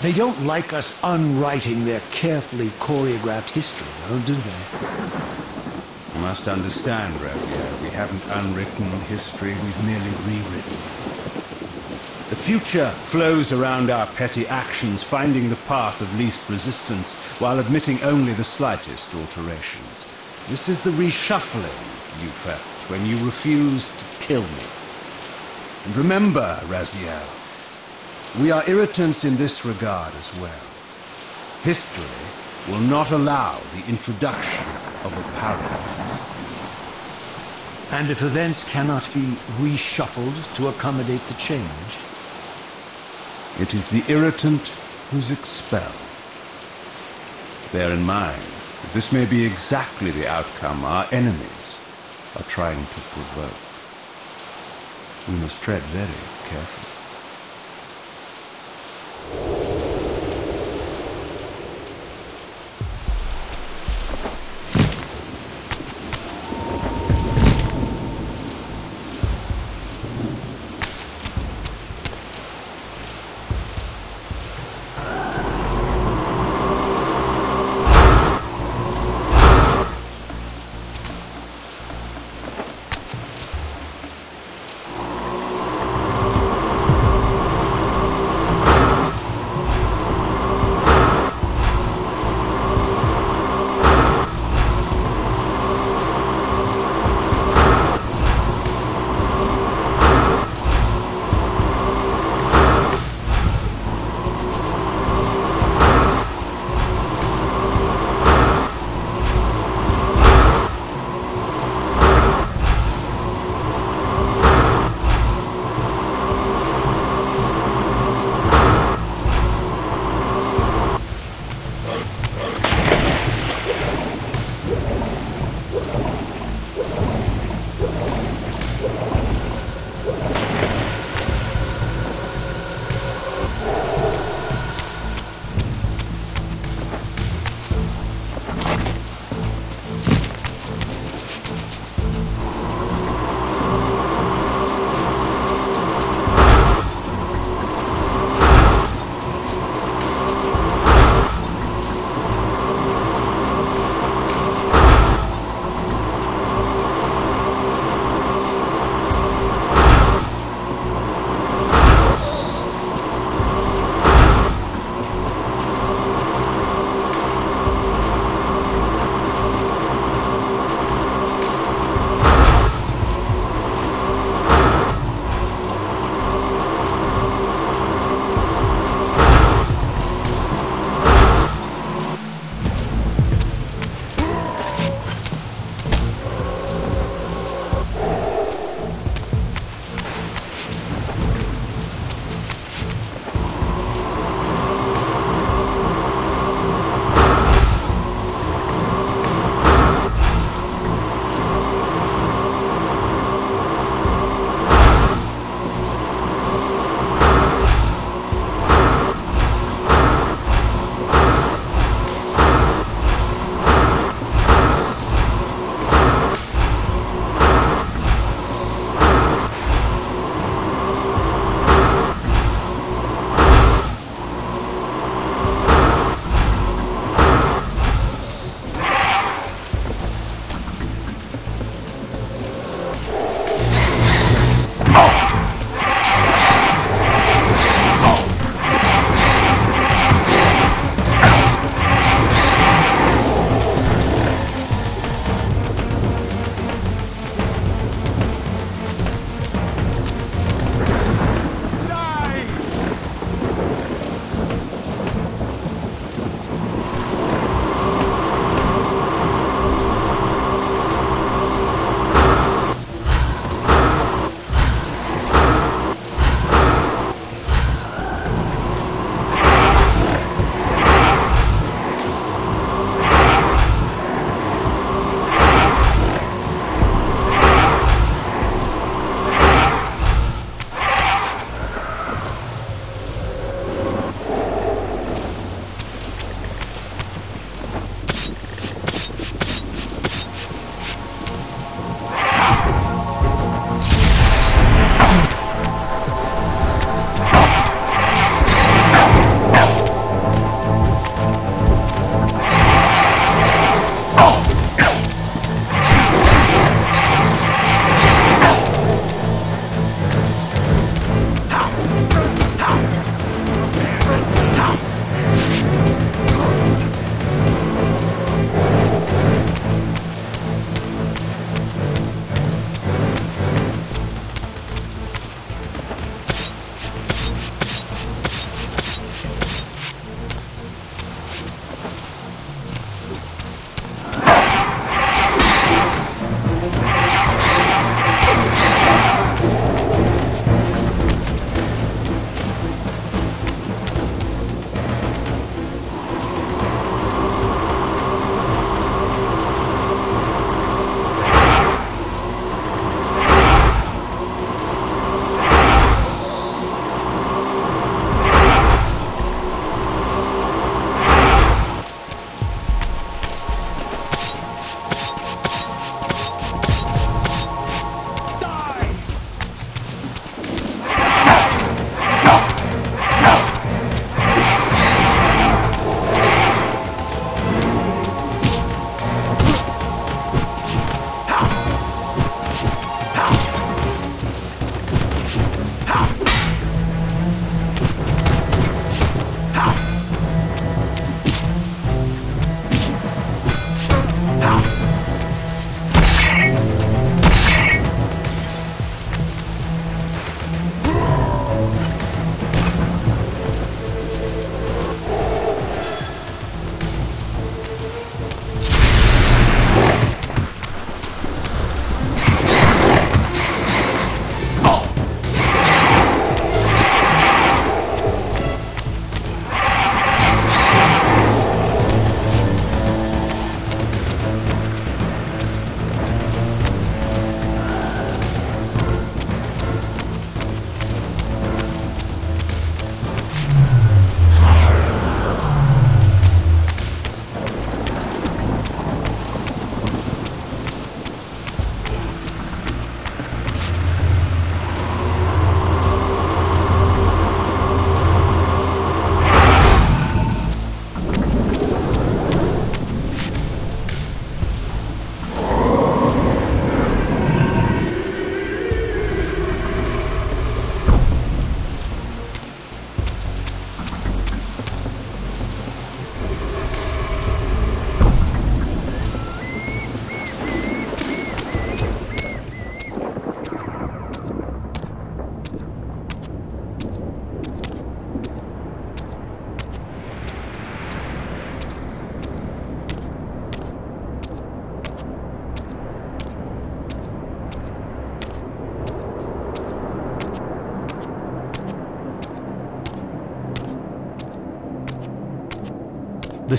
They don't like us unwriting their carefully choreographed history, though, do they? You must understand, Raziel, we haven't unwritten history, we've merely rewritten. The future flows around our petty actions, finding the path of least resistance, while admitting only the slightest alterations. This is the reshuffling you felt when you refused to kill me. And remember, Raziel, we are irritants in this regard as well. History will not allow the introduction of a paradox. And if events cannot be reshuffled to accommodate the change? It is the irritant who's expelled. Bear in mind that this may be exactly the outcome our enemies are trying to provoke. We must tread very carefully.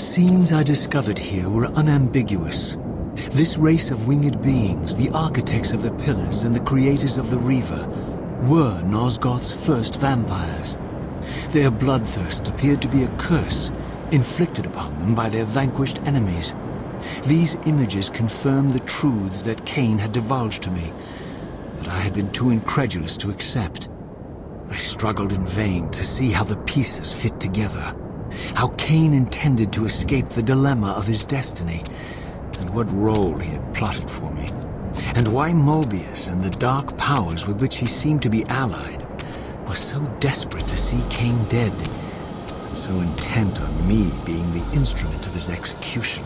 scenes I discovered here were unambiguous. This race of winged beings, the architects of the Pillars and the creators of the Reaver, were Nosgoth's first vampires. Their bloodthirst appeared to be a curse, inflicted upon them by their vanquished enemies. These images confirmed the truths that Kain had divulged to me, but I had been too incredulous to accept. I struggled in vain to see how the pieces fit together, how Kain intended to escape the dilemma of his destiny, and what role he had plotted for me, and why Mobius and the dark powers with which he seemed to be allied were so desperate to see Kain dead, and so intent on me being the instrument of his execution.